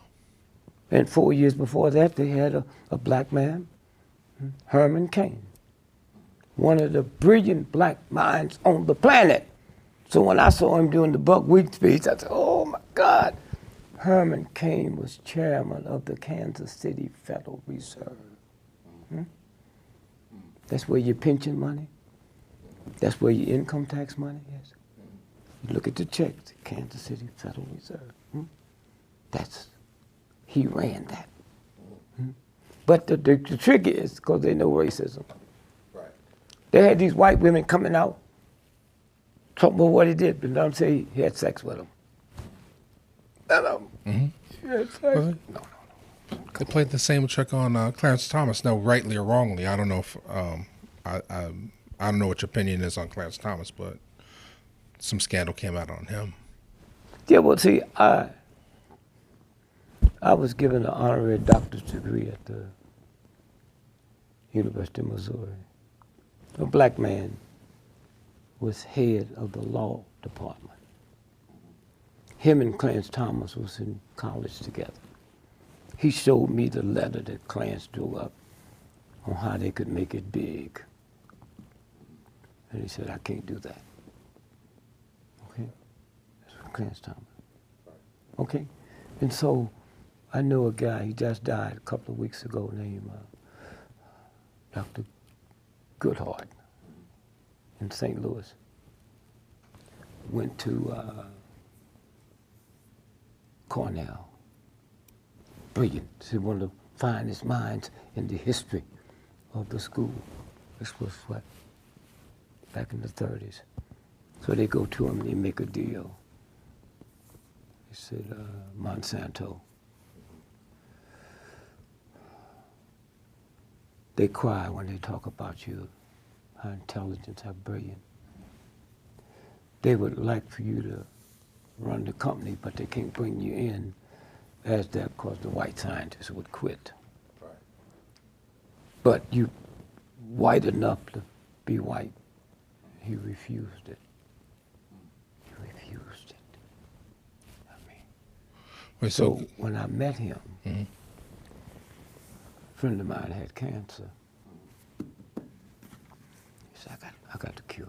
And 4 years before that, they had a black man, Herman Cain, one of the brilliant black minds on the planet. So when I saw him doing the buckwheat speech, I said, oh my God. Herman Cain was chairman of the Kansas City Federal Reserve. That's where your pension money, that's where your income tax money is. You look at the checks, Kansas City Federal Reserve. He ran that. But the trick is, because they know racism. Right. They had these white women coming out, talking about what he did, but don't say he had sex with them. He had sex. Really? No. They played the same trick on Clarence Thomas. No, rightly or wrongly. I don't know if I don't know what your opinion is on Clarence Thomas, but some scandal came out on him. Yeah, well, see, I was given an honorary doctor's degree at the University of Missouri. A black man was head of the law department. Him and Clarence Thomas was in college together. He showed me the letter that Clarence drew up on how they could make it big. And he said, I can't do that. Okay? That's from Clarence Thomas. Okay? And so I know a guy, he just died a couple of weeks ago, named Dr. Goodhart in St. Louis. Went to Cornell. Brilliant. He's one of the finest minds in the history of the school. This was what? Back in the 30s. So they go to him and they make a deal. He said, Monsanto. They cry when they talk about you, how intelligent, how brilliant. They would like for you to run the company, but they can't bring you in as that because the white scientists would quit. Right. But you white enough to be white. He refused it. He refused it. I mean, wait, so when I met him, a friend of mine had cancer. He said, I got the cure.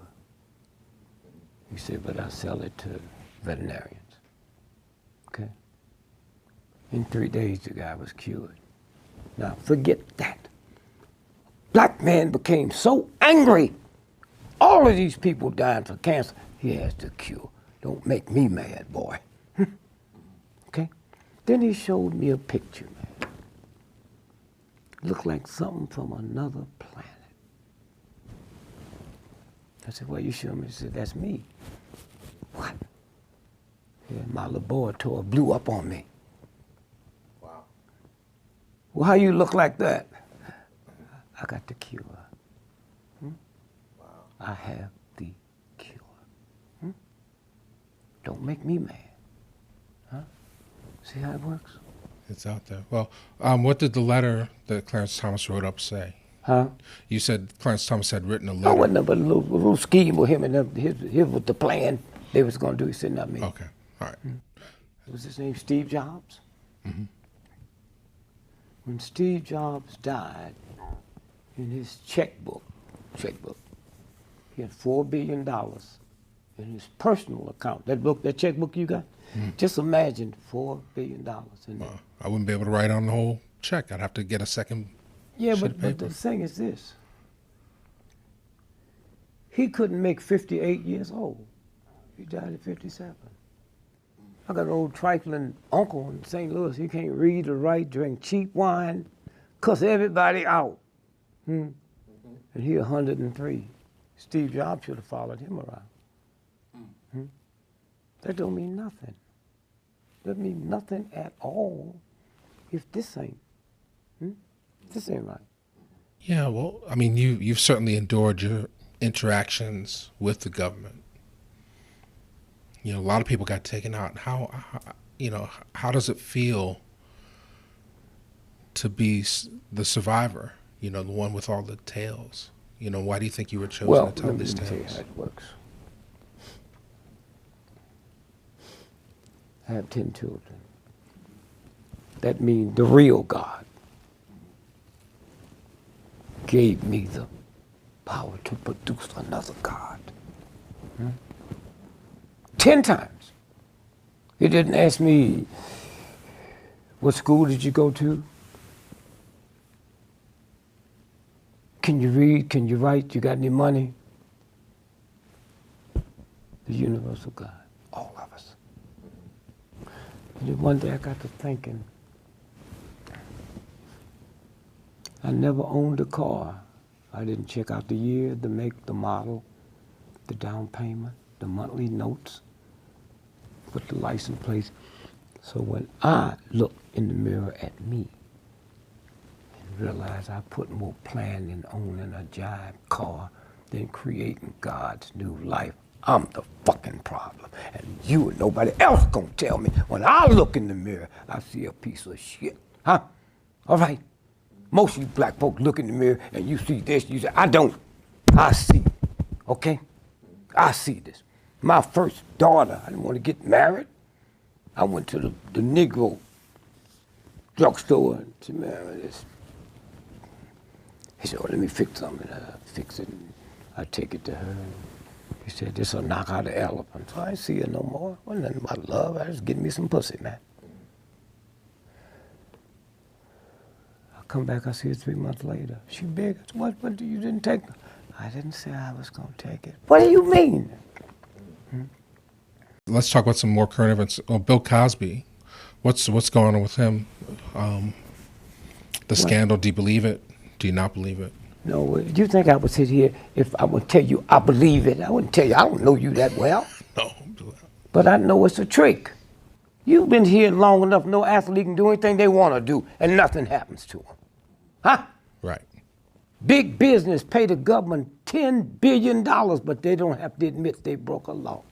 He said, but I sell it to veterinarians. Okay? In 3 days, the guy was cured. Now, forget that. Black man became so angry. All of these people dying for cancer. He has the cure. Don't make me mad, boy. Okay? Then he showed me a picture, man. Looked like something from another planet. I said, well, you show me? He said, that's me. What? Yeah, my laboratory blew up on me. Wow. Well, how you look like that? I got the cure. Wow. I have the cure. Don't make me mad. Huh? See how it works? It's out there. Well, what did the letter that Clarence Thomas wrote up say? Huh? You said Clarence Thomas had written a letter. No, it wasn't but a little scheme with him, and here was the plan they was going to do. He said, not me. Okay, all right. Was his name Steve Jobs? Mm-hmm. When Steve Jobs died, in his checkbook, he had $4 billion in his personal account. That checkbook you got? Just imagine $4 billion in there. I wouldn't be able to write on the whole check. I'd have to get a second. Yeah, but the thing is this. He couldn't make 58 years old. He died at 57. I got an old trifling uncle in St. Louis. He can't read or write, drink cheap wine, cuss everybody out. And he 103. Steve Jobs should have followed him around. That don't mean nothing. That mean nothing at all if this ain't. This ain't right. Yeah, well, I mean, you've certainly endured your interactions with the government. You know, a lot of people got taken out. How does it feel to be the survivor? You know, the one with all the tales. You know, why do you think you were chosen to tell these tales? Well, let me tell you how it works. I have 10 children. That means the real God gave me the power to produce another God. 10 times. He didn't ask me, what school did you go to? Can you read? Can you write? You got any money? The universal God, all of us. And then one day I got to thinking, I never owned a car. I didn't check out the year, the make, the model, the down payment, the monthly notes, put the license plate. So when I look in the mirror at me and realize I put more plan in owning a jive car than creating God's new life, I'm the fucking problem. And you and nobody else gonna tell me when I look in the mirror, I see a piece of shit. Huh? All right. Most of you black folks look in the mirror and you see this, you say, I don't. I see. Okay? I see this. My first daughter, I didn't want to get married. I went to the Negro drugstore and said, man, this. He said, oh, let me fix something. I fix it and I take it to her. And he said, this'll knock out the elephant. So I didn't see her no more. Wasn't nothing about love. I was getting me some pussy, man. Come back, I see her 3 months later. She big. I said, what you didn't take her? I didn't say I was going to take it. What do you mean? Let's talk about some more current events. Well, Bill Cosby, what's going on with him? The scandal, do you believe it? Do you not believe it? No, do you think I would sit here if I would tell you I believe it? I wouldn't tell you. I don't know you that well. No. But I know it's a trick. You've been here long enough, no athlete can do anything they want to do, and nothing happens to them. Huh? Right. Big business pay the government $10 billion, but they don't have to admit they broke a law.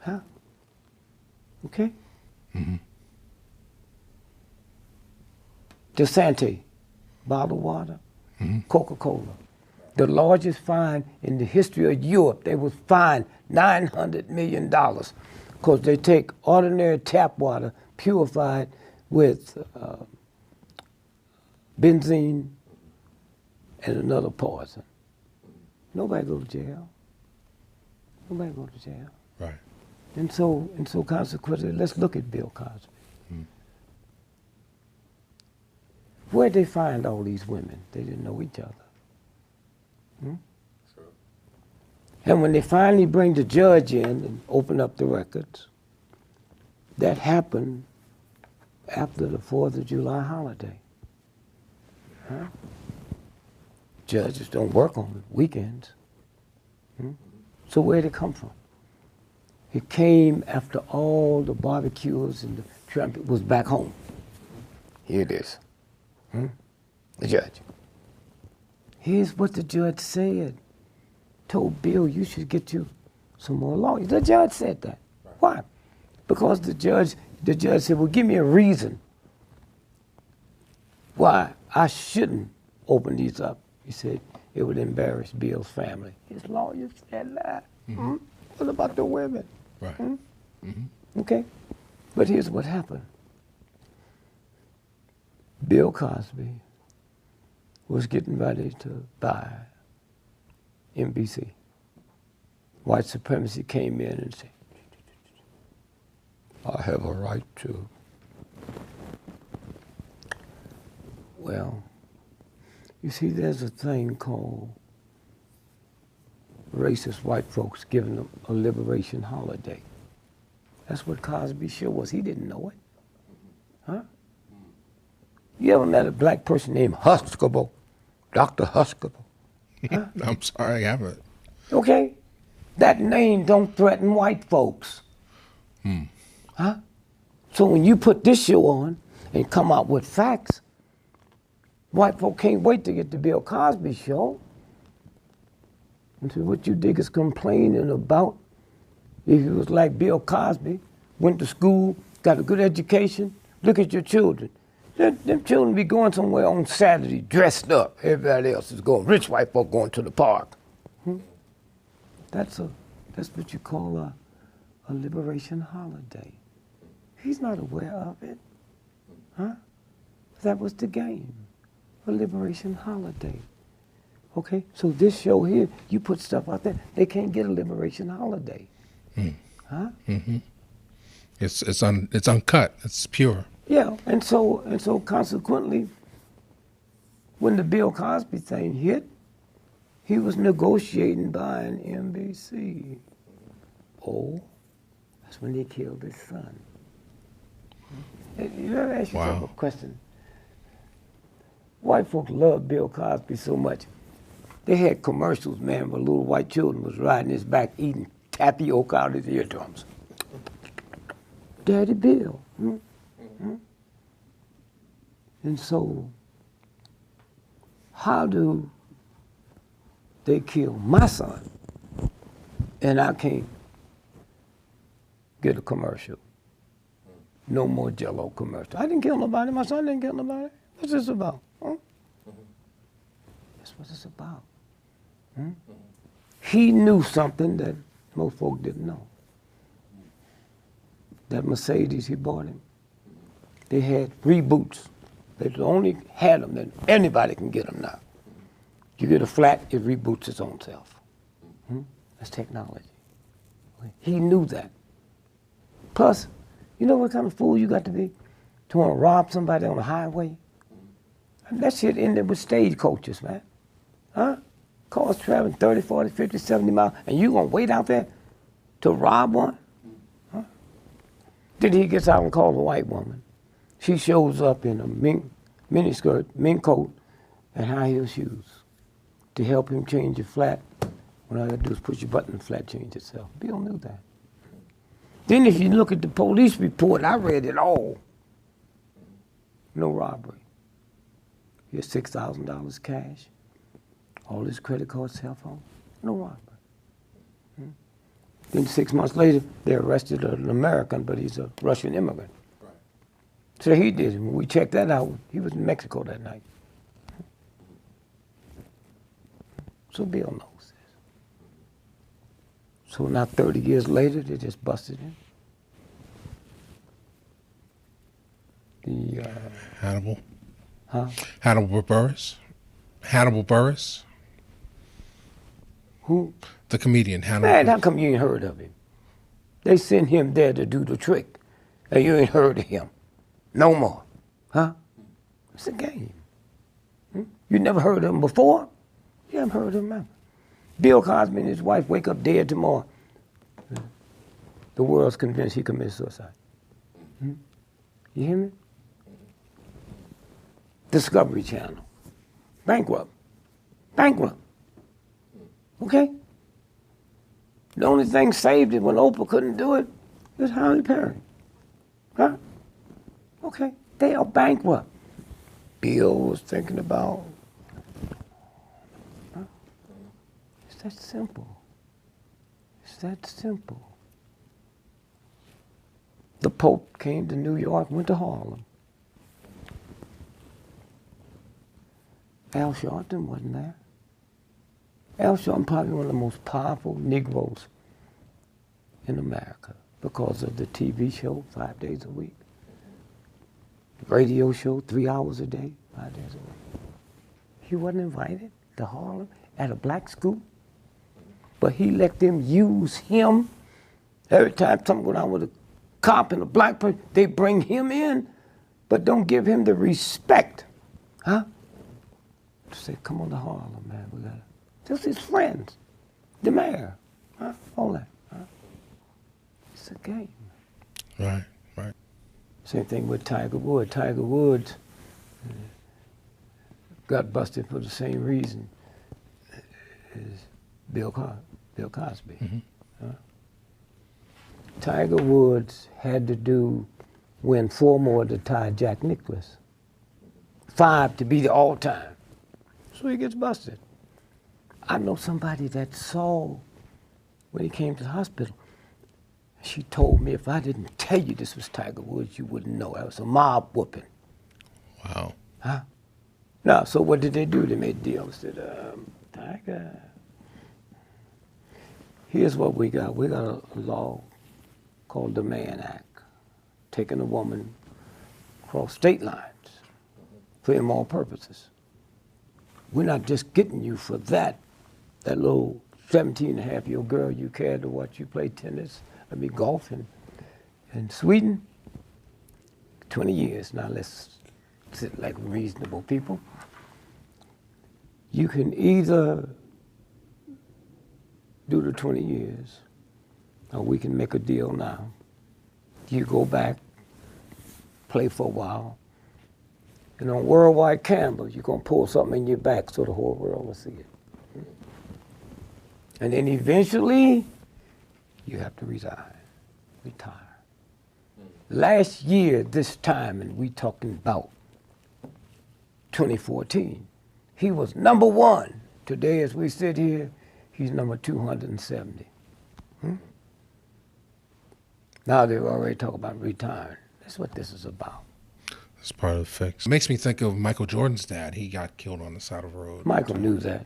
Huh? Okay? Mm-hmm. DeSantis, bottled water, Coca-Cola. The largest fine in the history of Europe. They was fined $900 million because they take ordinary tap water purified with benzene and another poison. Nobody go to jail. Nobody go to jail. Right. And so consequently, let's look at Bill Cosby. Where'd they find all these women? They didn't know each other. Sure. And when they finally bring the judge in and open up the records, that happened after the 4th of July holiday. Huh? Judges don't work on weekends. So where'd it come from? It came after all the barbecues and the trumpet was back home. Here it is. The judge. Here's what the judge said. Told Bill, you should get you some more lawyers. The judge said that. Right. Why? Because the judge said, well, give me a reason why I shouldn't open these up. He said it would embarrass Bill's family. His lawyer said that. What about the women? Right. Okay? But here's what happened. Bill Cosby was getting ready to buy NBC. White supremacy came in and said, I have a right to. Well, you see, there's a thing called racist white folks giving them a liberation holiday. That's what Cosby's show was. He didn't know it. Huh? You ever met a black person named Huxtable? Dr. Huxtable? Huh? I'm sorry, I haven't. Okay? That name don't threaten white folks. Huh? So when you put this show on and come out with facts, white folk can't wait to get the Bill Cosby show. And so what you dig is complaining about, if you was like Bill Cosby, went to school, got a good education, look at your children. Them children be going somewhere on Saturday dressed up. Everybody else is going. Rich white folk going to the park. That's what you call a liberation holiday. He's not aware of it. Huh? That was the game. A liberation holiday. Okay? So this show here, you put stuff out there, they can't get a liberation holiday. Huh? It's uncut. It's pure. Yeah, and so consequently, when the Bill Cosby thing hit, he was negotiating buying NBC. Oh, that's when they killed his son. You ever ask yourself a question? White folks love Bill Cosby so much. They had commercials, man, where little white children was riding his back eating tapioca out of his eardrums. Daddy Bill. And so, how do they kill my son and I can't get a commercial? No more Jell-O commercial. I didn't kill nobody. My son didn't kill nobody. What's this about? That's what it's about. He knew something that most folk didn't know. That Mercedes he bought him, they had reboots. They only had them, and anybody can get them now. You get a flat, it reboots its own self. That's technology. He knew that. Plus, you know what kind of fool you got to be to want to rob somebody on the highway? I mean, that shit ended with stagecoaches, man. Huh? Cars traveling 30, 40, 50, 70 miles, and you gonna wait out there to rob one? Huh? Then he gets out and calls a white woman. She shows up in a mink mini skirt, mink coat, and high heel shoes to help him change your flat. When all you do is push your button, the flat change itself. Bill knew that. Then if you look at the police report, I read it all. No robbery. Here's $6,000 cash. All his credit card, cell phone. No robbery. Then 6 months later, they arrested an American, but he's a Russian immigrant. Right. So he did. When we checked that out, he was in Mexico that night. So Bill knows this. So now 30 years later, they just busted him. The Hannibal. Huh? Hannibal Buress. Hannibal Buress. Who? The comedian Hannibal. Man, how come you ain't heard of him? They sent him there to do the trick, and you ain't heard of him. No more. Huh? It's a game. You never heard of him before? You haven't heard of him ever. Bill Cosby and his wife wake up dead tomorrow. The world's convinced he committed suicide. You hear me? Discovery Channel. Bankrupt. Bankrupt. Okay? The only thing saved it when Oprah couldn't do it is Halle Perry. Huh? Okay. They are bankrupt. Bill was thinking about. Huh? It's that simple. It's that simple. The Pope came to New York, went to Harlem. Al Sharpton wasn't there. Al Sharpton probably one of the most powerful Negroes in America because of the TV show 5 days a week, the radio show 3 hours a day, 5 days a week. He wasn't invited to Harlem at a black school, but he let them use him. Every time something go down with a cop and a black person, they bring him in, but don't give him the respect, huh? To say, come on to Harlem, man, we gotta. Just his friends, the mayor, huh? All that. Huh? It's a game. Right, right. Same thing with Tiger Woods. Tiger Woods got busted for the same reason as Bill Cosby. Huh? Tiger Woods had to win 4 more to tie Jack Nicklaus. 5 to be the all-time. So he gets busted. I know somebody that saw when he came to the hospital. She told me if I didn't tell you this was Tiger Woods, you wouldn't know. That was a mob whooping. Wow. Huh? Now, so what did they do? They made deals. Said, Tiger, here's what we got. We got a law called the Mann Act, taking a woman across state lines for immoral purposes. We're not just getting you for that little 17-and-a-half-year-old girl you cared to watch you play golf in Sweden. 20 years. Now let's sit like reasonable people. You can either do the 20 years, or we can make a deal now. You go back, play for a while, and on worldwide camera, you're going to pull something in your back so the whole world will see it. And then eventually, you have to retire. Last year, this time, and we talking about 2014, he was number 1. Today, as we sit here, he's number 270. Now they've already talked about retiring. That's what this is about. That's part of the fix. It makes me think of Michael Jordan's dad. He got killed on the side of the road. Michael knew that.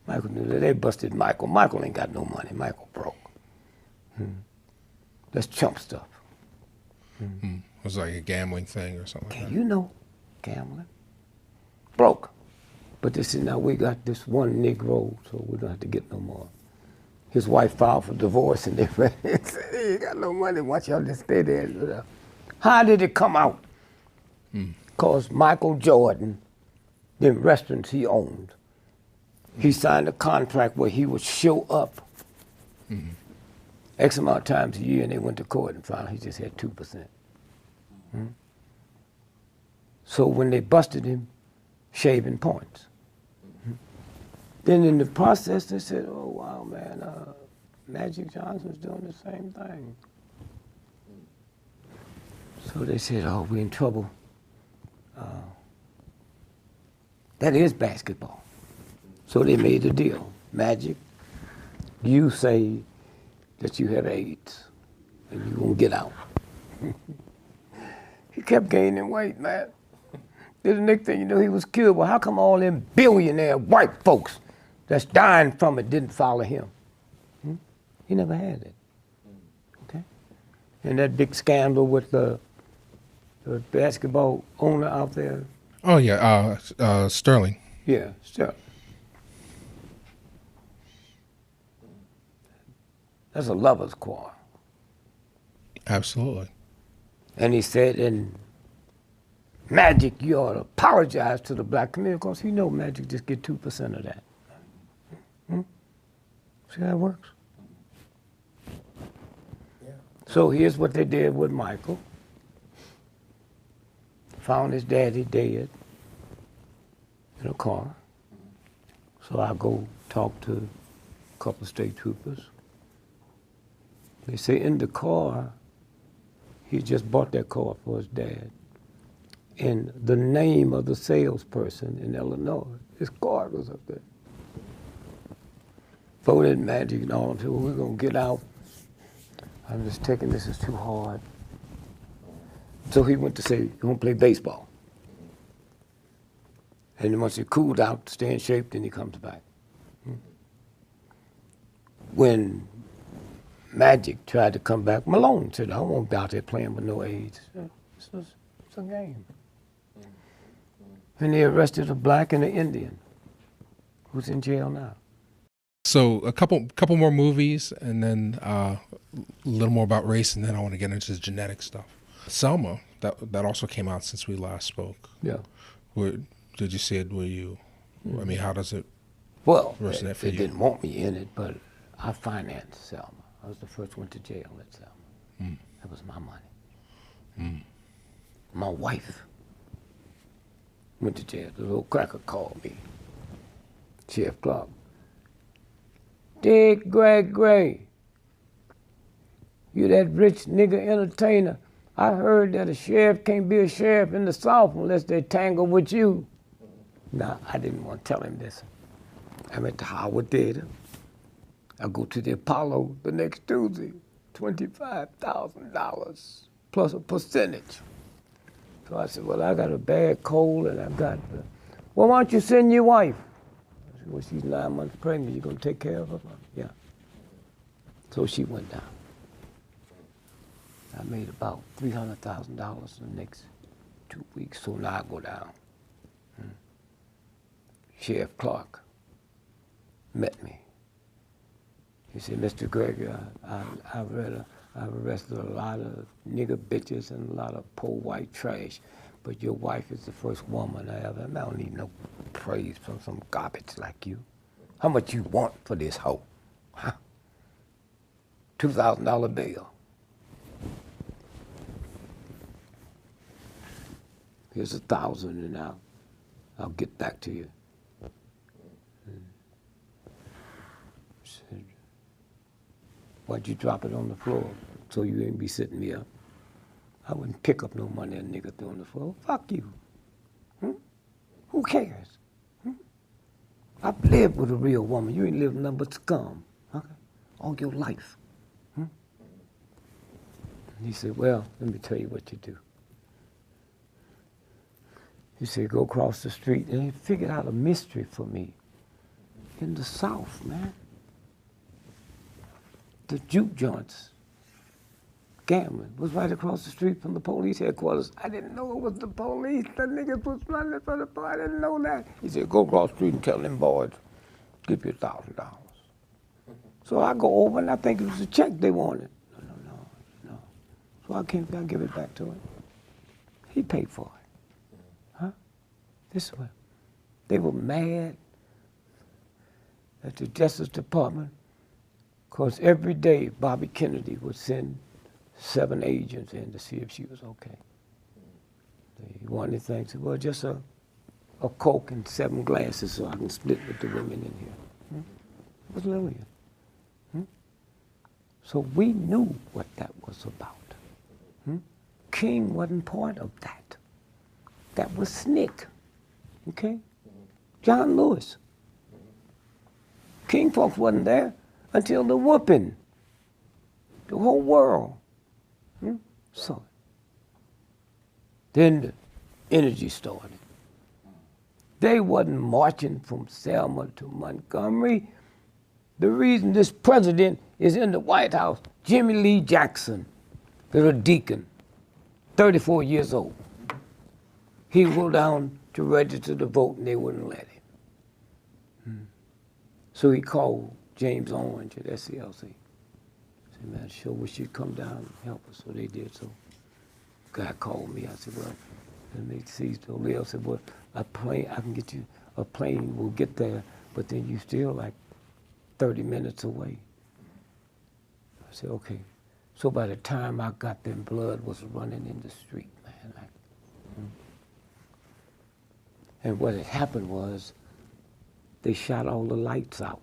Michael knew that. They busted Michael. Michael ain't got no money. Michael broke. That's chump stuff. It was like a gambling thing or something like that. You know, gambling. Broke. But this is now we got this one Negro, so we don't have to get no more. His wife filed for divorce and they said, he ain't got no money. Watch y'all just stay there. How did it come out? Because Michael Jordan, the restaurants he owned, he signed a contract where he would show up X amount of times a year, and they went to court and found he just had 2%. So when they busted him, shaving points. Then in the process, they said, oh, wow, man, Magic Johnson's doing the same thing. So they said, oh, we're in trouble. That is basketball. So they made a deal. Magic, you say that you have AIDS and you won't get out. He kept gaining weight, man. Then the next thing you know, he was killed. Well, how come all them billionaire white folks that's dying from it didn't follow him? He never had it. Okay? And that big scandal with the basketball owner out there. Oh yeah, Sterling. Yeah, sure. That's a lover's quarrel. Absolutely. And he said, in Magic, you ought to apologize to the black community, because he know Magic just get 2% of that. See how it works? Yeah. So here's what they did with Michael. Found his daddy dead in a car. So I go talk to a couple of state troopers. They say in the car, he just bought that car for his dad. And the name of the salesperson in Illinois, his car was up there. Voted Magic and all, said, well, we're gonna get out. I'm just taking this, is too hard. So he went to say, you wanna play baseball? And then once he cooled out, stay in shape, then he comes back. When Magic tried to come back, Malone said, I won't be out there playing with no AIDS. It's a game. And they arrested a black and an Indian who's in jail now. So a couple more movies, and then a little more about race, and then I want to get into the genetic stuff. Selma, that also came out since we last spoke. Yeah. Did you see it? Were you? I mean, how does it? Well, resonate for they you? didn't want me in it, but I financed Selma. I was the first one to jail at Selma. That was my money. My wife went to jail. The little cracker called me, Sheriff Clark. Dig Gregory, you that rich nigga entertainer. I heard that a sheriff can't be a sheriff in the South unless they tangle with you. Now, I didn't want to tell him this. I'm at the Howard Theater. I go to the Apollo the next Tuesday, $25,000 plus a percentage. So I said, well, I got a bad cold and I've got, well, why don't you send your wife? I said, well, she's 9 months pregnant. You gonna take care of her? Yeah. So she went down. I made about $300,000 in the next 2 weeks, so now I go down. Sheriff Clark met me. He said, Mr. Gregory, I've arrested a lot of nigger bitches and a lot of poor white trash, but your wife is the first woman I ever, I don't need no praise from some garbage like you. How much you want for this hoe? Huh? $2,000 bill. Here's 1,000 and I'll get back to you. Said, why'd you drop it on the floor so you ain't be sitting me up? I wouldn't pick up no money a nigga threw on the floor. Fuck you. Who cares? I've lived with a real woman. You ain't lived nothing but scum. Okay? All your life. And he said, well, let me tell you what you do. He said, go across the street. And he figured out a mystery for me. In the South, man. The juke joints, gambling, was right across the street from the police headquarters. I didn't know it was the police. The niggas was running for the police. I didn't know that. He said, go across the street and tell them boys, give you $1,000. So I go over and I think it was a check they wanted. No. So I give it back to him. He paid for it. Huh? This way. They were mad at the Justice Department because every day Bobby Kennedy would send 7 agents in to see if she was okay. One of the things, well, just a Coke and 7 glasses so I can split with the women in here. It was Lillian. So we knew what that was about. King wasn't part of that. That was Snick, okay? John Lewis. King folks wasn't there until the whooping. The whole world saw it. Then the energy started. They wasn't marching from Selma to Montgomery. The reason this president is in the White House, Jimmy Lee Jackson, little deacon, 34 years old. He would go down to register to vote and they wouldn't let him. So he called James Orange at SCLC. He said, man, sure wish you'd come down and help us. So they did. So guy called me. I said, well, let me see. So Leo said, well, a plane, I can get you a plane, we'll get there, but then you still like 30 minutes away. I said, okay. So by the time I got there, blood was running in the street, man. And what had happened was they shot all the lights out.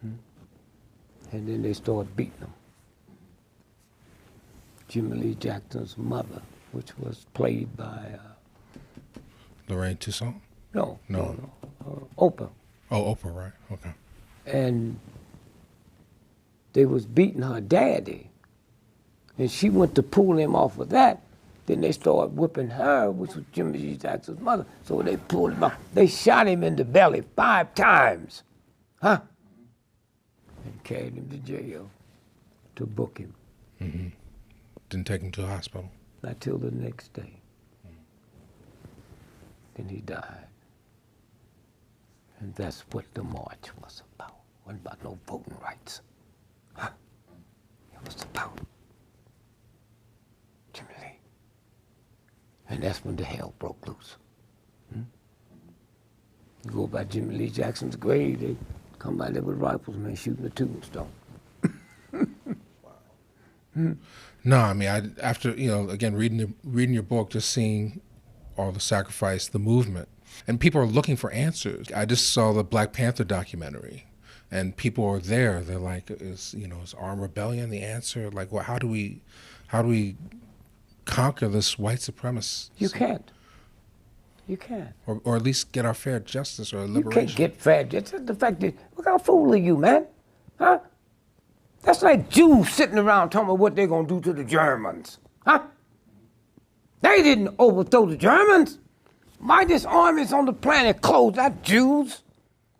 And then they started beating them. Jimmy Lee Jackson's mother, which was played by... Lorraine Toussaint? No. Oprah. Oh, Oprah, right, okay. And they was beating her daddy. And she went to pull him off of that. Then they started whipping her, which was Jimmy Lee Jackson's mother. So they pulled him out. They shot him in the belly 5 times. And carried him to jail to book him. Didn't take him to the hospital? Not till the next day. Then he died. And that's what the march was about. It wasn't about no voting rights. It was about Jimmy Lee. And that's when the hell broke loose. You go by Jimmy Lee Jackson's grave, they come by there with rifles, man, shooting the tombstone. No, I mean, after, again, reading your book, just seeing all the sacrifice, the movement, and people are looking for answers. I just saw the Black Panther documentary, and people are there. They're like, is armed rebellion the answer? Like, well, how do we conquer this white supremacist? You can't. You can't. Or at least get our fair justice or liberation. You can't get fair justice. The fact that, look how fool are you, man? Huh? That's like Jews sitting around talking about what they're going to do to the Germans. Huh? They didn't overthrow the Germans. Mightiest armies on the planet closed, not Jews.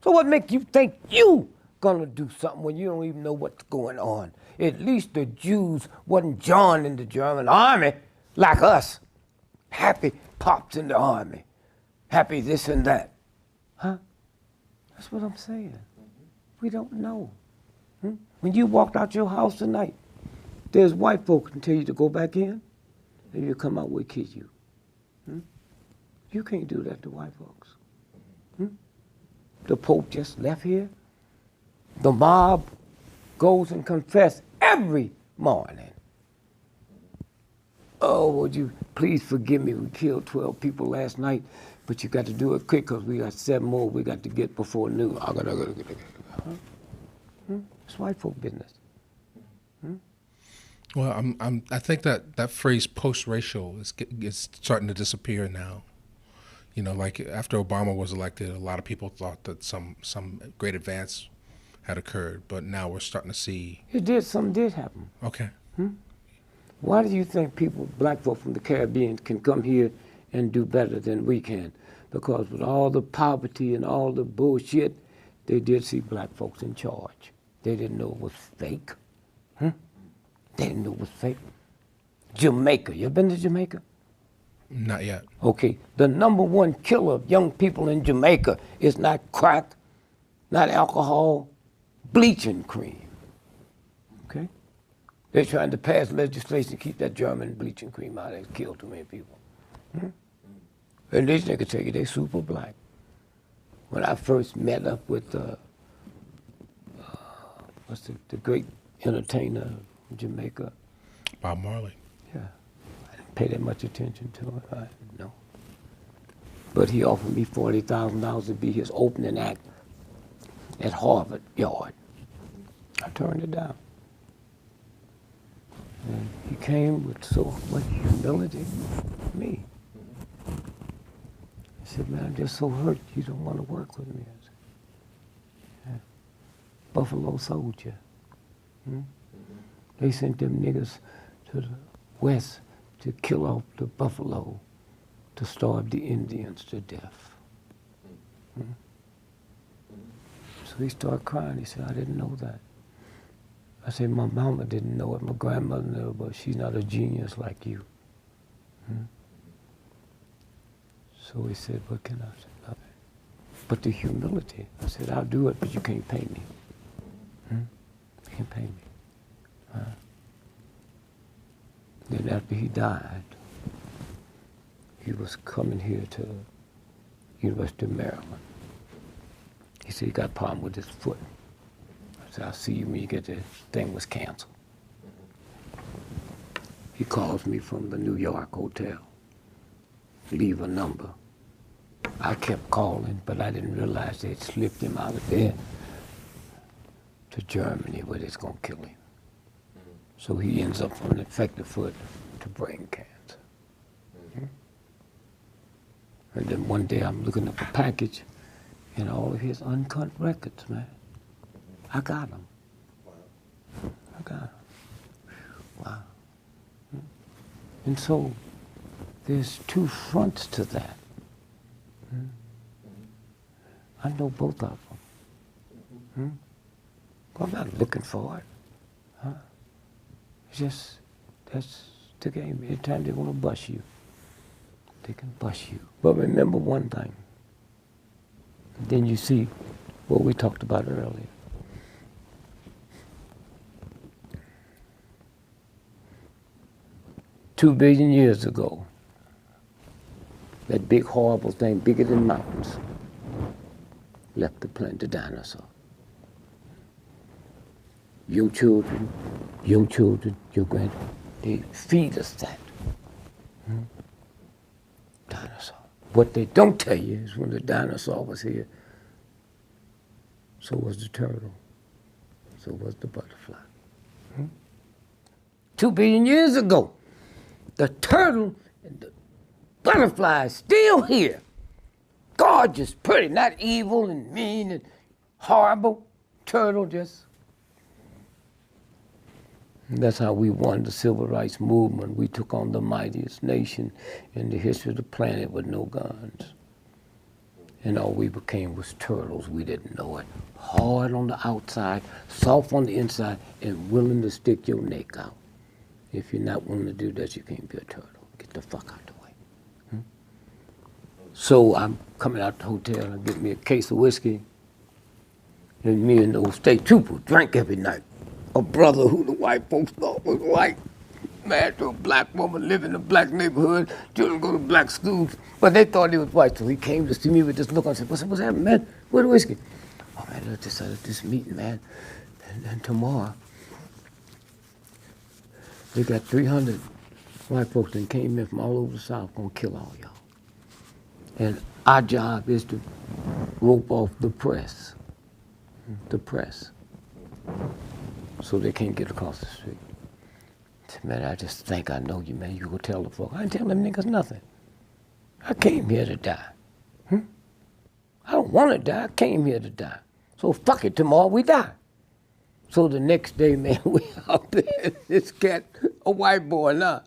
So what makes you think you gonna do something when you don't even know what's going on? At least the Jews wasn't joining the German army like us. Happy pops in the army. Happy this and that. Huh? That's what I'm saying. We don't know. When you walked out your house tonight, there's white folks can tell you to go back in, and you come out, we'll kiss you. You can't do that to white folks. The Pope just left here. The mob goes and confesses every morning. Oh, would you please forgive me? We killed 12 people last night, but you got to do it quick because we got 7 more we got to get before noon. It's white folk business. Well, I think that phrase post-racial is starting to disappear now. Like after Obama was elected, a lot of people thought that some great advance had occurred, but now we're starting to see. Something did happen. Okay. Why do you think black folk from the Caribbean can come here and do better than we can? Because with all the poverty and all the bullshit, they did see black folks in charge. They didn't know it was fake. They didn't know it was fake. Jamaica, you ever been to Jamaica? Not yet. Okay, the #1 killer of young people in Jamaica is not crack, not alcohol, bleaching cream. Okay? They're trying to pass legislation to keep that German bleaching cream out. They killed too many people. And these niggas tell you they super black. When I first met up with what's the great entertainer in Jamaica? Bob Marley. Yeah. I didn't pay that much attention to it. I didn't know. But he offered me $40,000 to be his opening act at Harvard Yard. I turned it down. And he came with so much humility to me. He said, man, I'm just so hurt you don't want to work with me. I said, yeah. Buffalo Soldier. They sent them niggas to the west to kill off the buffalo, to starve the Indians to death. So he started crying. He said, I didn't know that. I said, my mama didn't know it, my grandmother knew, but she's not a genius like you. So he said, what can I say? Nothing. But the humility. I said, I'll do it, but you can't pay me. You can't pay me. Then after he died, he was coming here to University of Maryland. He said he got a problem with his foot. I said, I'll see you when you get this thing was canceled. He calls me from the New York hotel, leave a number. I kept calling, but I didn't realize they'd slipped him out of there to Germany where it's gonna kill him. So he ends up from an infected foot to brain cancer. And then one day I'm looking up a package and all of his uncut records, man. I got them. I got them. Wow. And so there's two fronts to that. I know both of them. I'm not looking for it. It's just, that's the game. Anytime they want to bust you, they can bust you. But remember one thing. Then you see what we talked about earlier. $2 billion years ago, that big horrible thing, bigger than mountains, left the planet, the dinosaur. Your children, your grandchildren, they feed us that. Dinosaur. What they don't tell you is when the dinosaur was here, so was the turtle, so was the butterfly. 2 billion years ago, the turtle and the butterfly is still here. Gorgeous, pretty, not evil and mean and horrible. Turtle just. And that's how we won the civil rights movement. We took on the mightiest nation in the history of the planet with no guns. And all we became was turtles. We didn't know it. Hard on the outside, soft on the inside, and willing to stick your neck out. If you're not willing to do that, you can't be a turtle. Get the fuck out the way. So I'm coming out the hotel and get me a case of whiskey. And me and those state troopers drank every night. A brother who the white folks thought was white, married to a black woman, living in a black neighborhood, children go to black schools, but they thought he was white. So he came to see me with this look on and said, what's happening, man? Where's the whiskey? Oh, man, look, this meeting, man. And tomorrow, they got 300 white folks that came in from all over the South, gonna kill all y'all. And our job is to rope off the press, so they can't get across the street. I said, man, I just think I know you, man. You go tell the folks. I ain't tell them niggas nothing. I came here to die. I don't want to die. I came here to die. So fuck it, tomorrow we die. So the next day, man, we out there. This cat, a white boy now,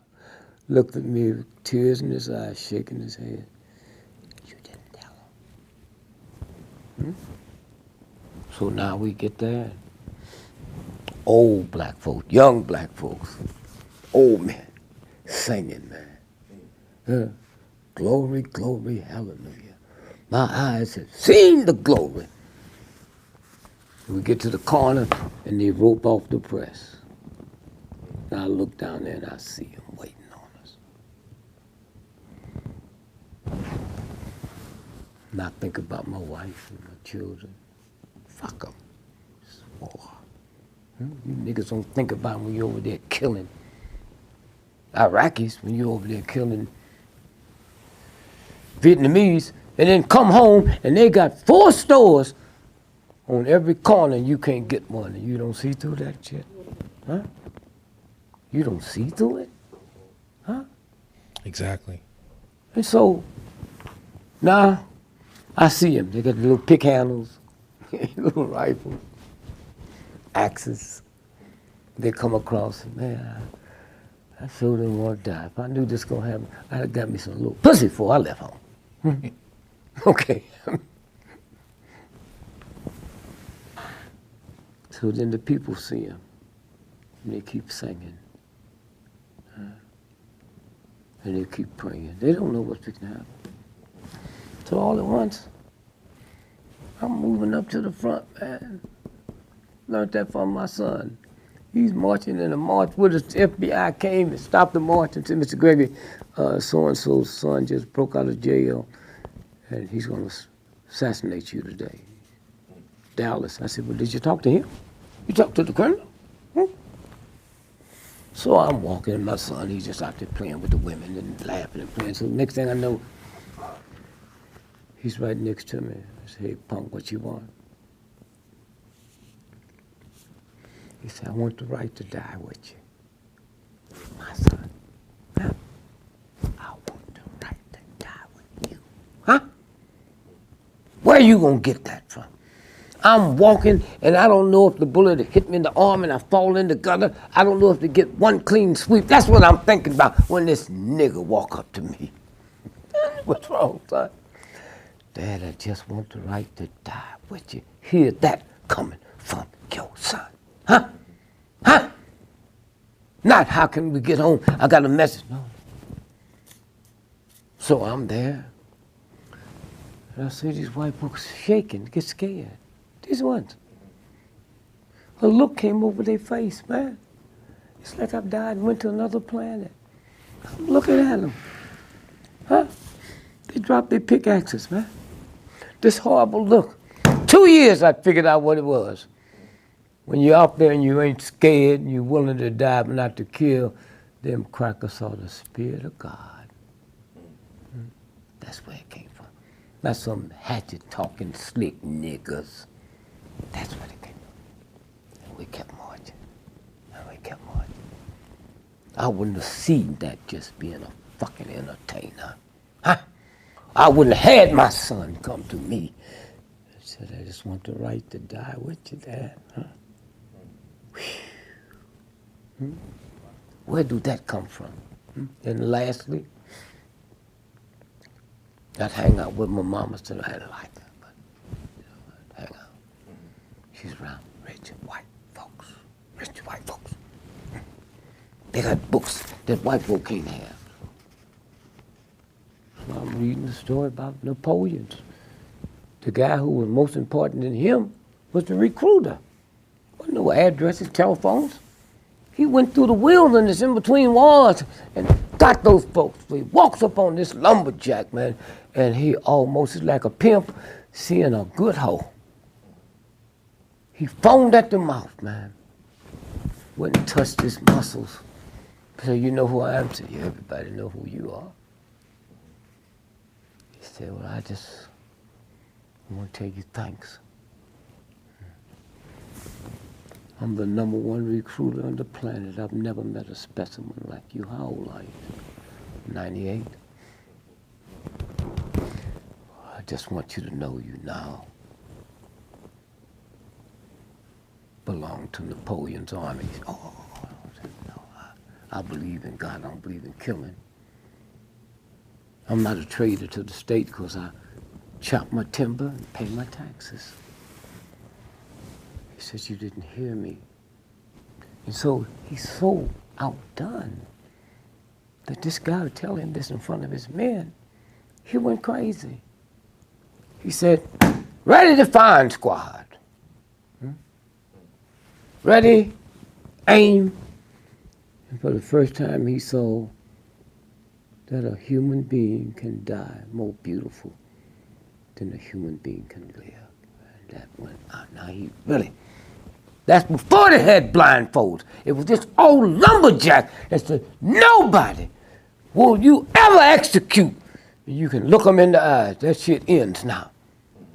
looked at me with tears in his eyes, shaking his head. You didn't tell him. So now we get there. Old black folks, young black folks, old men, singing, man. Glory, glory, hallelujah. My eyes have seen the glory. We get to the corner and they rope off the press. And I look down there and I see them waiting on us. And I think about my wife and my children. Fuck them. It's war. You niggas don't think about when you're over there killing Iraqis when you're over there killing Vietnamese, and then come home and they got 4 stores on every corner and you can't get one and you don't see through that shit? Huh? You don't see through it? Huh? Exactly. And so now I see them. They got the little pick handles, little rifles, axes. They come across, man, I sure didn't want to die. If I knew this was going to happen, I'd have got me some little pussy before I left home. Okay. So then the people see him, and they keep singing. And they keep praying. They don't know what's going to happen. So all at once, I'm moving up to the front, man. Learned that from my son. He's marching in a march with us. The FBI came and stopped the march and said, Mr. Gregory, so-and-so's son just broke out of jail, and he's going to assassinate you today. Dallas. I said, well, did you talk to him? You talked to the colonel? So I'm walking, and my son, he's just out there playing with the women and laughing and playing. So next thing I know, he's right next to me. I said, hey, punk, what you want? He said, I want the right to die with you. My son, huh? I want the right to die with you. Huh? Where you gonna get that from? I'm walking, and I don't know if the bullet hit me in the arm and I fall in the gutter. I don't know if to get one clean sweep. That's what I'm thinking about when this nigga walk up to me. What's wrong, son? Dad, I just want the right to die with you. Hear that coming from your son. Huh? Huh? Not how can we get home? I got a message. No. So I'm there. And I see these white folks shaking, get scared. These ones. A look came over their face, man. It's like I've died and went to another planet. I'm looking at them. Huh? They dropped their pickaxes, man. This horrible look. 2 years I figured out what it was. When you're out there and you ain't scared and you're willing to die but not to kill, them crackers saw the Spirit of God. That's where it came from. Not some hatchet-talking slick niggas. That's where it came from. And we kept marching. And we kept marching. I wouldn't have seen that just being a fucking entertainer. Huh? I wouldn't have had my son come to me and said, I just want the right to die with you, Dad. Huh? Where do that come from? And lastly, I'd hang out with my mama. Still, I didn't like her, but I'd hang out. She's around rich white folks. Rich white folks. They got books that white folk can't have. So I'm reading the story about Napoleon. The guy who was most important than him was the recruiter. There wasn't no addresses, telephones. He went through the wilderness in between wars and got those folks. So he walks up on this lumberjack, man, and he almost is like a pimp seeing a good hoe. He foamed at the mouth, man. Wouldn't and touched his muscles. Said, you know who I am? I said, yeah, everybody know who you are. He said, well, I want to tell you thanks. I'm the #1 recruiter on the planet. I've never met a specimen like you. How old are you? 98. I just want you to know you now belong to Napoleon's army. Oh, I said, no, I believe in God. I don't believe in killing. I'm not a traitor to the state because I chop my timber and pay my taxes. He says, you didn't hear me. And so he's so outdone that this guy would tell him this in front of his men. He went crazy. He said, ready to find squad. Ready, aim. And for the first time he saw that a human being can die more beautiful than a human being can live. And that went out. Now he really That's before they had blindfolds. It was this old lumberjack that said, nobody will you ever execute. You can look them in the eyes. That shit ends now.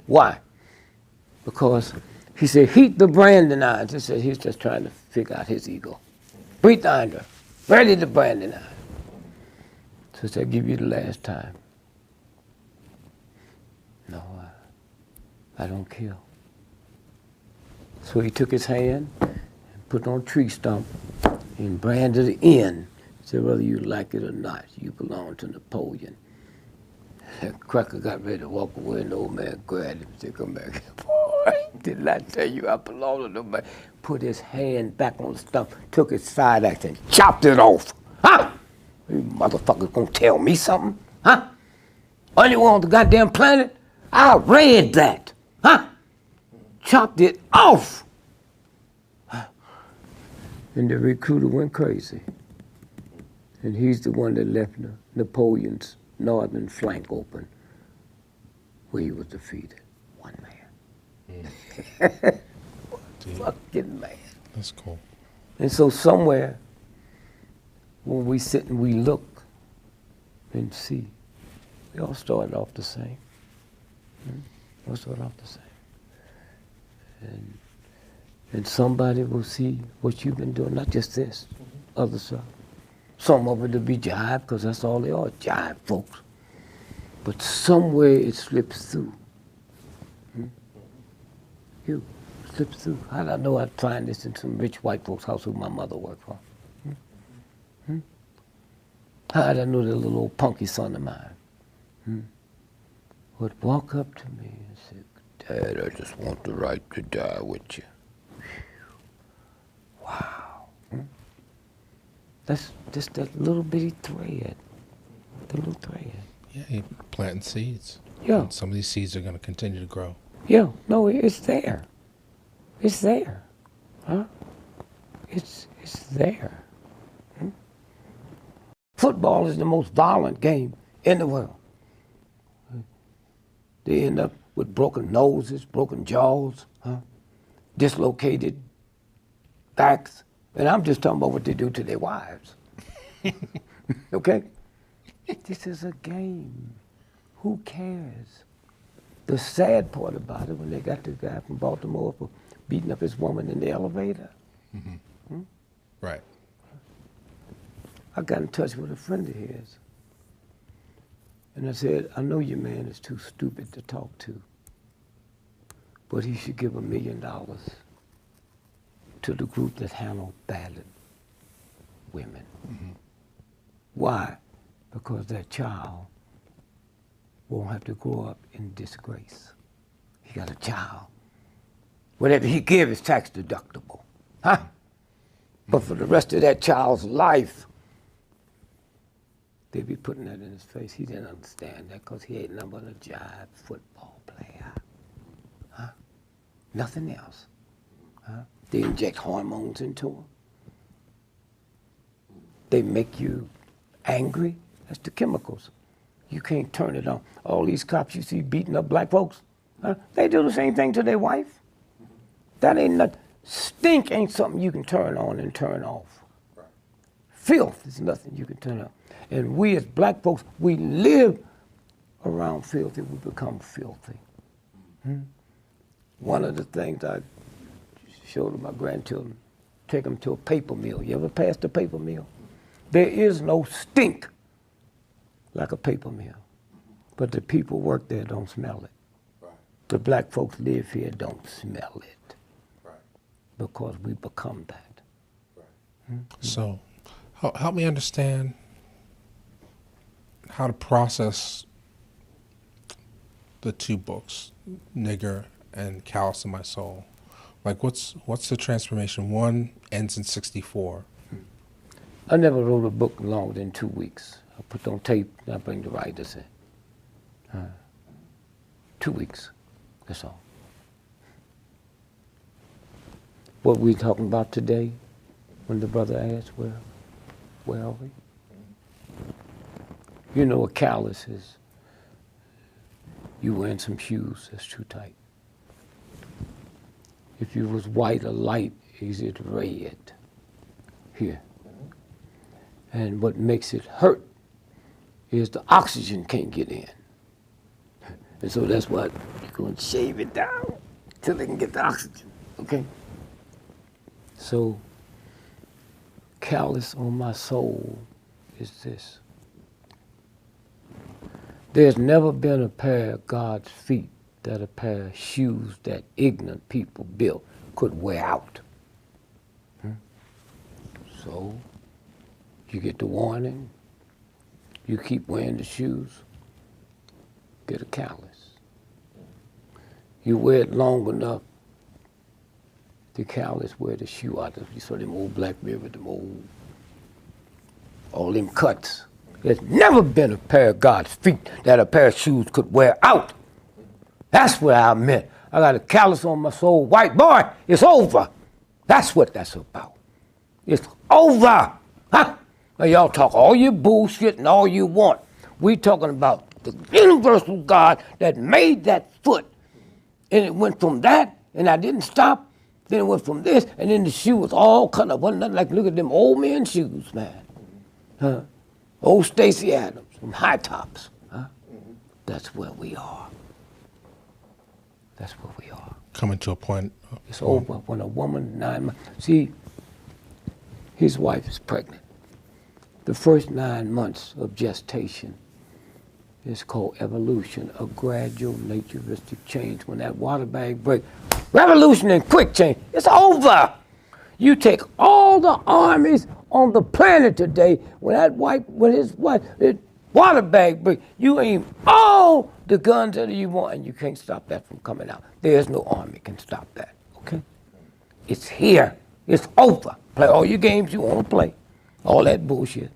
Why? Because he said, heat the branding irons. He said he's just trying to figure out his ego. Breathe the iron, ready the branding iron. So I give you the last time. No, I don't kill. So he took his hand and put it on a tree stump and branded the end. He said, whether you like it or not, you belong to Napoleon. That cracker got ready to walk away, and the old man grabbed him and said, come back here. Boy, didn't I tell you I belong to nobody? Put his hand back on the stump, took his side axe and chopped it off. Huh? You motherfuckers gonna tell me something? Huh? Only one on the goddamn planet? I read that. Huh? Chopped it off. And the recruiter went crazy. And he's the one that left Napoleon's northern flank open, where he was defeated. One man. Fucking man. That's cool. And so somewhere, when we sit and we look and see, we all started off the same. We all started off the same. And somebody will see what you've been doing, not just this, other stuff. Some of it will be jive, because that's all they are, jive folks. But somewhere it slips through. You slips through. How did I know I'd find this in some rich white folks' house who my mother worked for? How did I know that little old punky son of mine would walk up to me and say, Dad, I just want the right to die with you. Wow. That's just that little bitty thread. The little thread. Yeah, you're planting seeds. Yeah. And some of these seeds are going to continue to grow. Yeah, no, it's there. It's there. Huh? It's there. Football is the most violent game in the world. They end up with broken noses, broken jaws, dislocated backs. And I'm just talking about what they do to their wives. Okay? This is a game. Who cares? The sad part about it, when they got the guy from Baltimore for beating up his woman in the elevator. Right. I got in touch with a friend of his. And I said, I know your man is too stupid to talk to, but he should give $1 million to the group that handle battered women. Why? Because that child won't have to grow up in disgrace. He got a child. Whatever he give is tax deductible. Huh? But for the rest of that child's life, they be putting that in his face. He didn't understand that because he ain't nothing but a jive football player. Huh? Nothing else. Huh? They inject hormones into him. They make you angry. That's the chemicals. You can't turn it on. All these cops you see beating up black folks, they do the same thing to their wife. That ain't nothing. Stink ain't something you can turn on and turn off. Filth is nothing you can turn on. And we as black folks, we live around filthy, we become filthy. One of the things I showed to my grandchildren, take them to a paper mill. You ever passed a paper mill? There is no stink like a paper mill. But the people work there don't smell it. Right. The black folks live here don't smell it. Right. Because we become that. Right. So, help me understand how to process the two books, Nigger and Callous in My Soul. Like, what's the transformation? One ends in 64. I never wrote a book longer than 2 weeks. I put on tape, and I bring the writers in. 2 weeks, that's all. What we talking about today, when the brother asked, where are we? You know what callous is? You wearing some shoes that's too tight. If you was white or light, is it red? Here. And what makes it hurt is the oxygen can't get in. And so that's why you're going to shave it down till they can get the oxygen, okay? So, callous on my soul is this. There's never been a pair of God's feet that a pair of shoes that ignorant people built could wear out. So, you get the warning, you keep wearing the shoes, get a callus. You wear it long enough, the callus wear the shoe out. You saw them old black river, them old, all them cuts. There's never been a pair of God's feet that a pair of shoes could wear out. That's what I meant. I got a callus on my soul. White boy, it's over. That's what that's about. It's over. Huh? Now y'all talk all your bullshit and all you want. We talking about the universal God that made that foot. And it went from that, and I didn't stop. Then it went from this, and then the shoe was all cut up. Wasn't nothing like, look at them old men shoes, man. Huh? Old Stacy Adams, some high tops. Huh? That's where we are. That's where we are. Coming to a point. It's over when a woman 9 months. See, his wife is pregnant. The first 9 months of gestation is called evolution, a gradual naturistic change. When that water bag breaks, revolution and quick change, it's over. You take all the armies on the planet today, when his water bag breaks, you aim all the guns that you want, and you can't stop that from coming out. There's no army can stop that, okay? It's here. It's over. Play all your games you want to play. All that bullshit.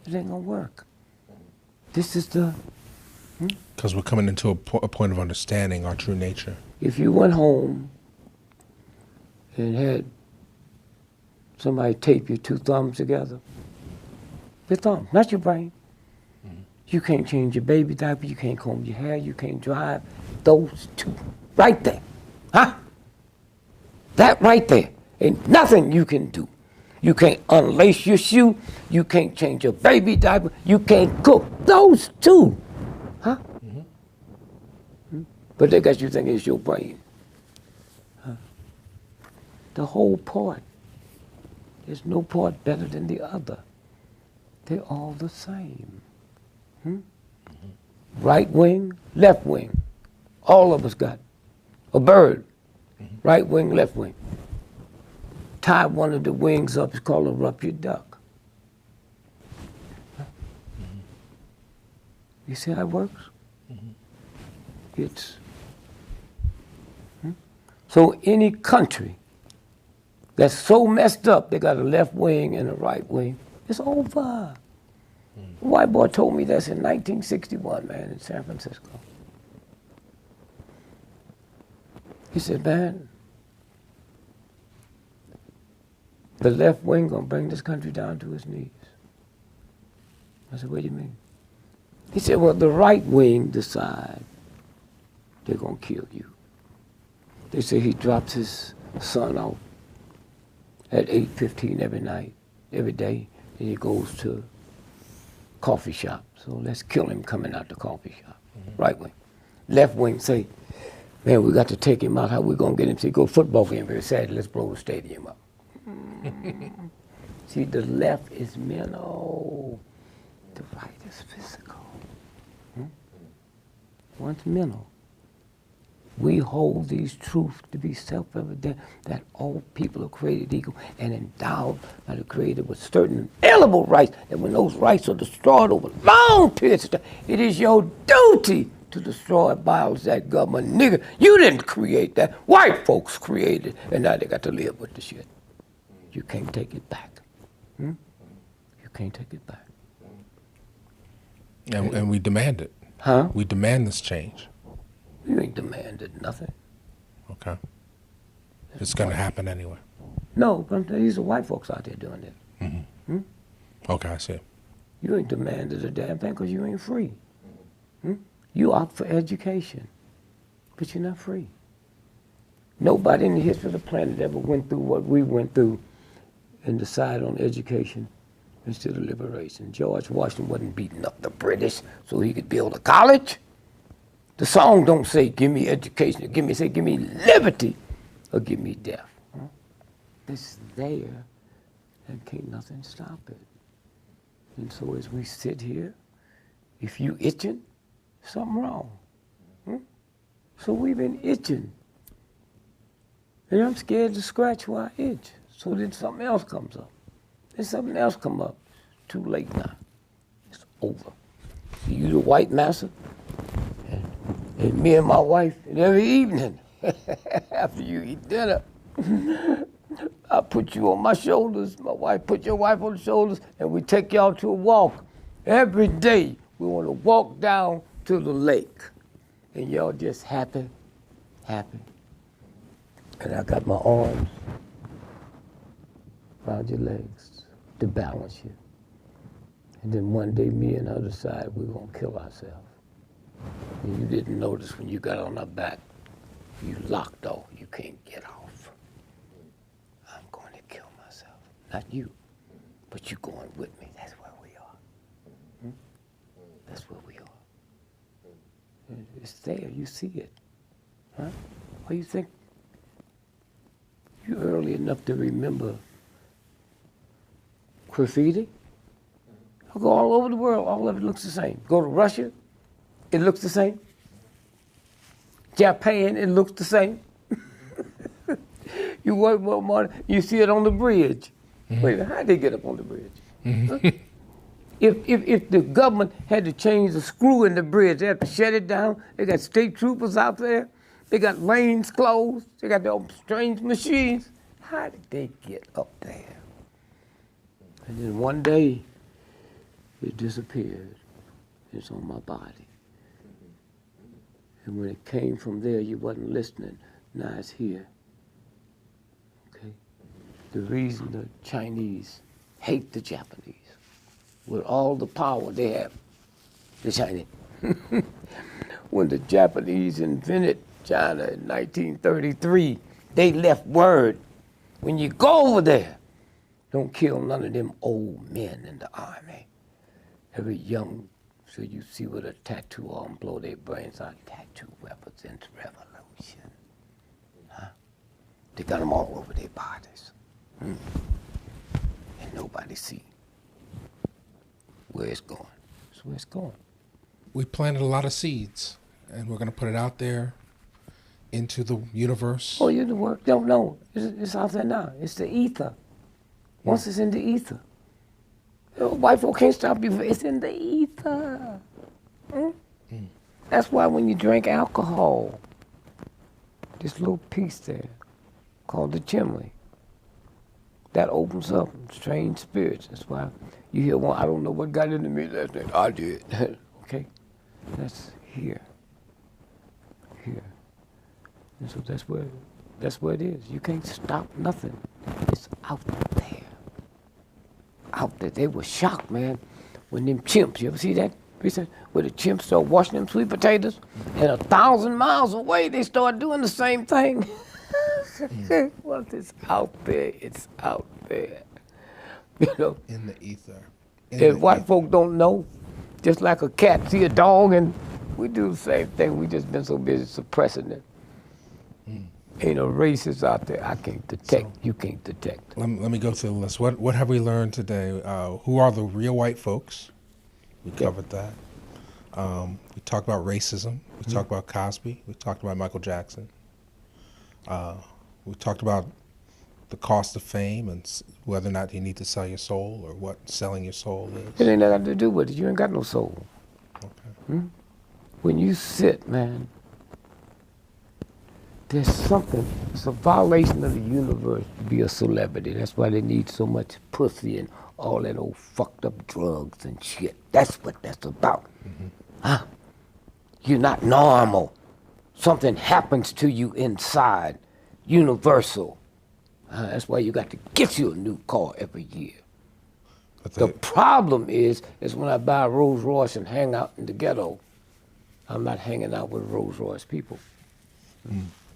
It ain't gonna work. This is the... Because we're coming into a point of understanding our true nature. If you went home and had somebody tape your 2 thumbs together, your thumb, not your brain. You can't change your baby diaper, you can't comb your hair, you can't drive. Those 2, right there. Huh? That right there. Ain't nothing you can do. You can't unlace your shoe, you can't change your baby diaper, you can't cook. Those 2. Huh? But they got you thinking it's your brain. Huh? The whole part. There's no part better than the other. They're all the same. Right wing, left wing. All of us got a bird. Right wing, left wing. Tie one of the wings up, it's called a ruptured duck. You see how it works? It's so any country that's so messed up, they got a left wing and a right wing, it's over. A white boy told me this in 1961, man, in San Francisco. He said, man, the left wing gonna bring this country down to its knees. I said, what do you mean? He said, well, the right wing decide they're gonna kill you. They say he drops his son off at 8:15 every night, every day, and he goes to coffee shop. So let's kill him coming out the coffee shop. Right wing. Left wing say, man, we got to take him out. How we gonna get him to go football game very Saturday? Let's blow the stadium up. See, the left is mental. The right is physical. One's mental. We hold these truths to be self-evident that all people are created equal and endowed by the Creator with certain inalienable rights, and when those rights are destroyed over long periods of time, it is your duty to destroy violence that government. Nigga, you didn't create that. White folks created it, and now they got to live with the shit. You can't take it back. You can't take it back. And we demand it. Huh? We demand this change. You ain't demanded nothing. Okay. It's going to happen anyway. No, but these are white folks out there doing it. Okay, I see. You ain't demanded a damn thing because you ain't free. You opt for education, but you're not free. Nobody in the history of the planet ever went through what we went through and decided on education instead of liberation. George Washington wasn't beating up the British so he could build a college. The song don't say, give me education, say, give me liberty, or give me death. Huh? It's there, and can't nothing stop it. And so as we sit here, if you itching, something wrong. So we've been itching. And I'm scared to scratch where I itch. So then something else comes up. Then something else come up. Too late now. It's over. So you the white massa, and me and my wife, and every evening, after you eat dinner, I put you on my shoulders, my wife put your wife on the shoulders, and we take y'all to a walk. Every day, we want to walk down to the lake. And y'all just happy, happy. And I got my arms around your legs to balance you. And then one day, me and the other side, we're going to kill ourselves. And you didn't notice when you got on our back, you locked off, you can't get off. I'm going to kill myself. Not you, but you going with me. That's where we are. That's where we are. It's there, you see it. Huh? Or you think you're early enough to remember graffiti? I go all over the world, all of it looks the same. Go to Russia, it looks the same. Japan, it looks the same. You work one morning, you see it on the bridge. Wait a minute, how'd they get up on the bridge? Huh? If the government had to change the screw in the bridge, they had to shut it down. They got state troopers out there. They got lanes closed. They got their strange machines. How did they get up there? And then one day, it disappeared. It's on my body. And when it came from there, you wasn't listening. Now it's here. Okay? The reason the Chinese hate the Japanese, with all the power they have, the Chinese. When the Japanese invented China in 1933, they left word, when you go over there, don't kill none of them old men in the army. Every young, so you see with a tattoo on, blow their brains out. Tattoo represents revolution. Huh? They got them all over their bodies. And nobody see where it's going. That's where it's going. We planted a lot of seeds, and we're going to put it out there into the universe. Oh, you the work? Don't know. It's out there now. It's the ether. Once it's in the ether, white folk can't stop you. It's in the ether. That's why when you drink alcohol, this little piece there called the chimney, that opens up strange spirits. That's why you hear one, I don't know what got into me last night. I did. Okay? That's here. Here. And so that's where it is. You can't stop nothing. It's out there. Out there. They were shocked, man, when them chimps, you ever see that? Where the chimps start washing them sweet potatoes, and 1,000 miles away they start doing the same thing. Well, it's out there. It's out there. You know. In the ether. And white folk don't know. Just like a cat see a dog, and we do the same thing. We just been so busy suppressing it. Ain't no racists out there I can't detect. So, you can't detect. Let me go through the list. What have we learned today? Who are the real white folks? We covered that. We talked about racism. We talked about Cosby. We talked about Michael Jackson. We talked about the cost of fame and whether or not you need to sell your soul or what selling your soul is. It ain't nothing to do with it. You ain't got no soul. Okay. When you sit, man, there's something. It's a violation of the universe to be a celebrity. That's why they need so much pussy and all that old fucked up drugs and shit. That's what that's about. Huh? You're not normal. Something happens to you inside. Universal. That's why you got to get you a new car every year. The problem is when I buy a Rolls Royce and hang out in the ghetto, I'm not hanging out with Rolls Royce people.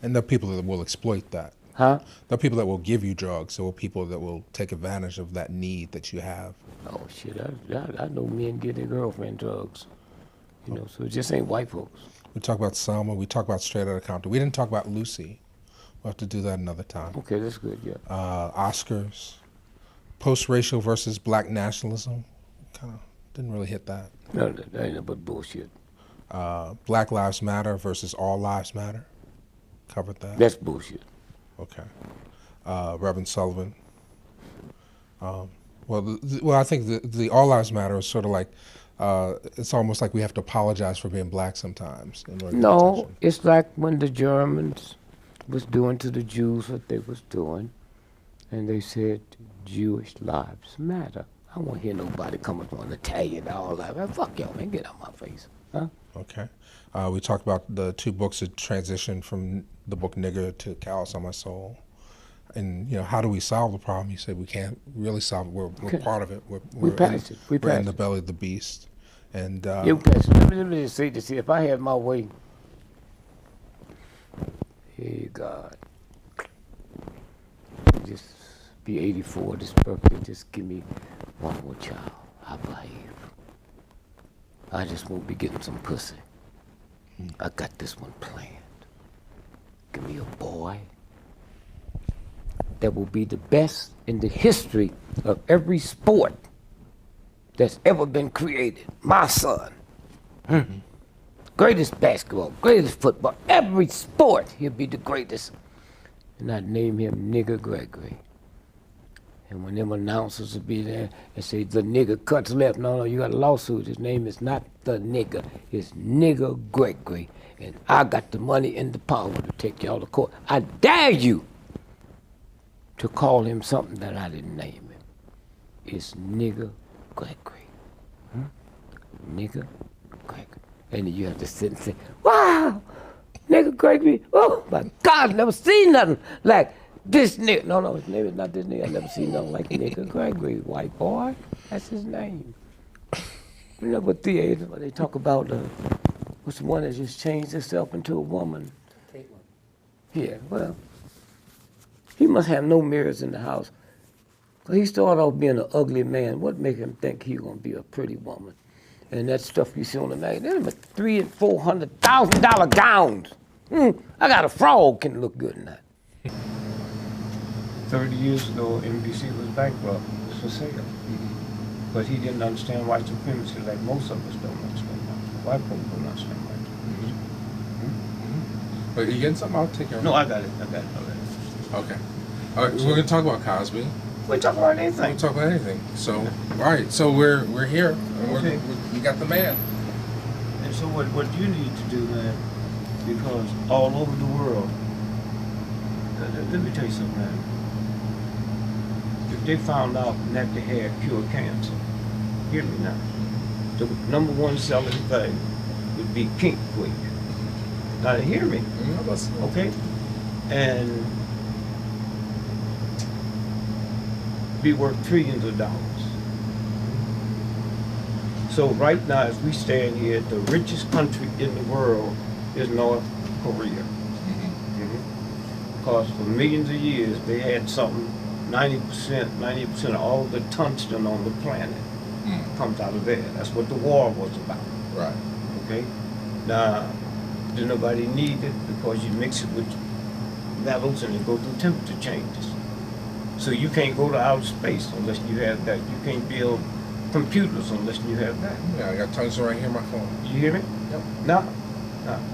And there are people that will exploit that. Huh? There are people that will give you drugs. There are people that will take advantage of that need that you have. Oh shit! I know men get their girlfriend drugs. You know, so it just ain't white folks. We talk about Selma. We talk about Straight Outta Compton. We didn't talk about Lucy. We'll have to do that another time. Okay, that's good. Yeah. Oscars, post-racial versus black nationalism. Kind of didn't really hit that. No, that ain't no but bullshit. Black Lives Matter versus All Lives Matter. Covered that. That's bullshit. Okay. Reverend Sullivan. Well, I think the All Lives Matter is sort of like, it's almost like we have to apologize for being black sometimes. In order to get No, attention. it's like when the Germans was doing to the Jews what they was doing, and they said Jewish lives matter. I don't want to hear nobody coming from an Italian all that. Man, fuck y'all, man, get out my face. Huh? Okay. We talked about the two books that transitioned from the book Nigger to Callous on My Soul. And, you know, how do we solve the problem? You said we can't really solve it. We're part of it. We passed it. We're in the belly of the beast. And You passed it. Let me just say this. If I had my way, hey, God, just be 84 this birthday. Just give me one more child. I behave. I just won't be getting some pussy. I got this one planned. Give me a boy that will be the best in the history of every sport that's ever been created. My son. Greatest basketball, greatest football, every sport, he'll be the greatest. And I'd name him Nigger Gregory. And when them announcers would be there and say, the nigger cuts left, no, you got a lawsuit. His name is not the nigger, it's Nigger Gregory. And I got the money and the power to take y'all to court. I dare you to call him something that I didn't name him. It's Nigger Gregory. Nigger Gregory. And then you have to sit and say, wow, Nigger Gregory, oh my God, I've never seen nothing like this nigga. No, his name is not this nigga. I've never seen nothing like Nigger Gregory, white boy. That's his name. You know what theater, where they talk about what's the one that just changed herself into a woman? Caitlin. Yeah, well, he must have no mirrors in the house. He started off being an ugly man. What make him think he's gonna be a pretty woman? And that stuff you see on the magazine, them are $300,000 and $400,000 gowns. I got a frog can look good in that. 30 years ago, NBC was bankrupt. It was for sale. But he didn't understand white supremacy like most of us don't understand. White people don't understand white supremacy. But you getting something? I'll take care of it. No, I got it already. Okay. All right, we're going to talk about Cosby. We talk about anything. We talk about anything. So, all right. So we're here. And we got the man. And so what you need to do, man, because all over the world, let me tell you something, man. If they found out that they had cured cancer, hear me now, the number one selling thing would be Pink Queen. Now hear me, okay? And be worth trillions of dollars. So right now, as we stand here, the richest country in the world is North Korea. Because for millions of years, they had something, 90% of all the tungsten on the planet comes out of there. That's what the war was about. Right. Okay? Now, did nobody need it because you mix it with metals and it go through temperature changes. So you can't go to outer space unless you have that. You can't build computers unless you have that. Yeah, I got tungsten right here on my phone. You hear me? Yep. No.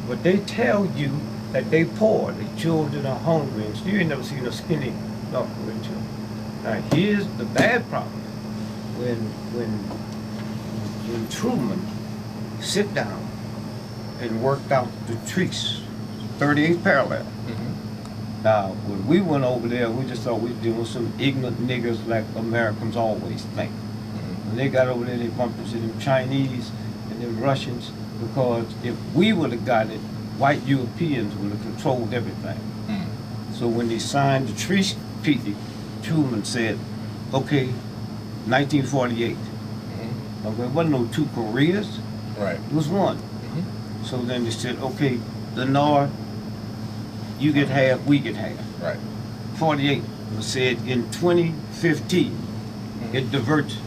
But they tell you that they poor, the children are hungry, and you ain't never seen a skinny North Korean child. Now here's the bad problem. When Truman sit down and worked out the trees, 38th parallel. Now, when we went over there, we just thought we were dealing with some ignorant niggers like Americans always think. When they got over there, they bumped into them Chinese and them Russians, because if we would have got it, white Europeans would have controlled everything. So when they signed the treaty, Truman said, okay, 1948. Okay, there wasn't no two Koreas. Right. It was one. So then they said, okay, the North You get half, we get half. Right. 48 was said in 2015. It diverts,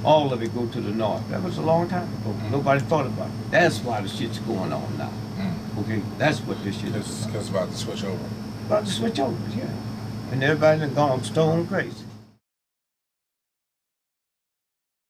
all of it go to the north. That was a long time ago. Nobody thought about it. That's why the shit's going on now. Okay, that's what this shit is Because it's about to switch over. about to switch over, yeah. And everybody done gone stone crazy.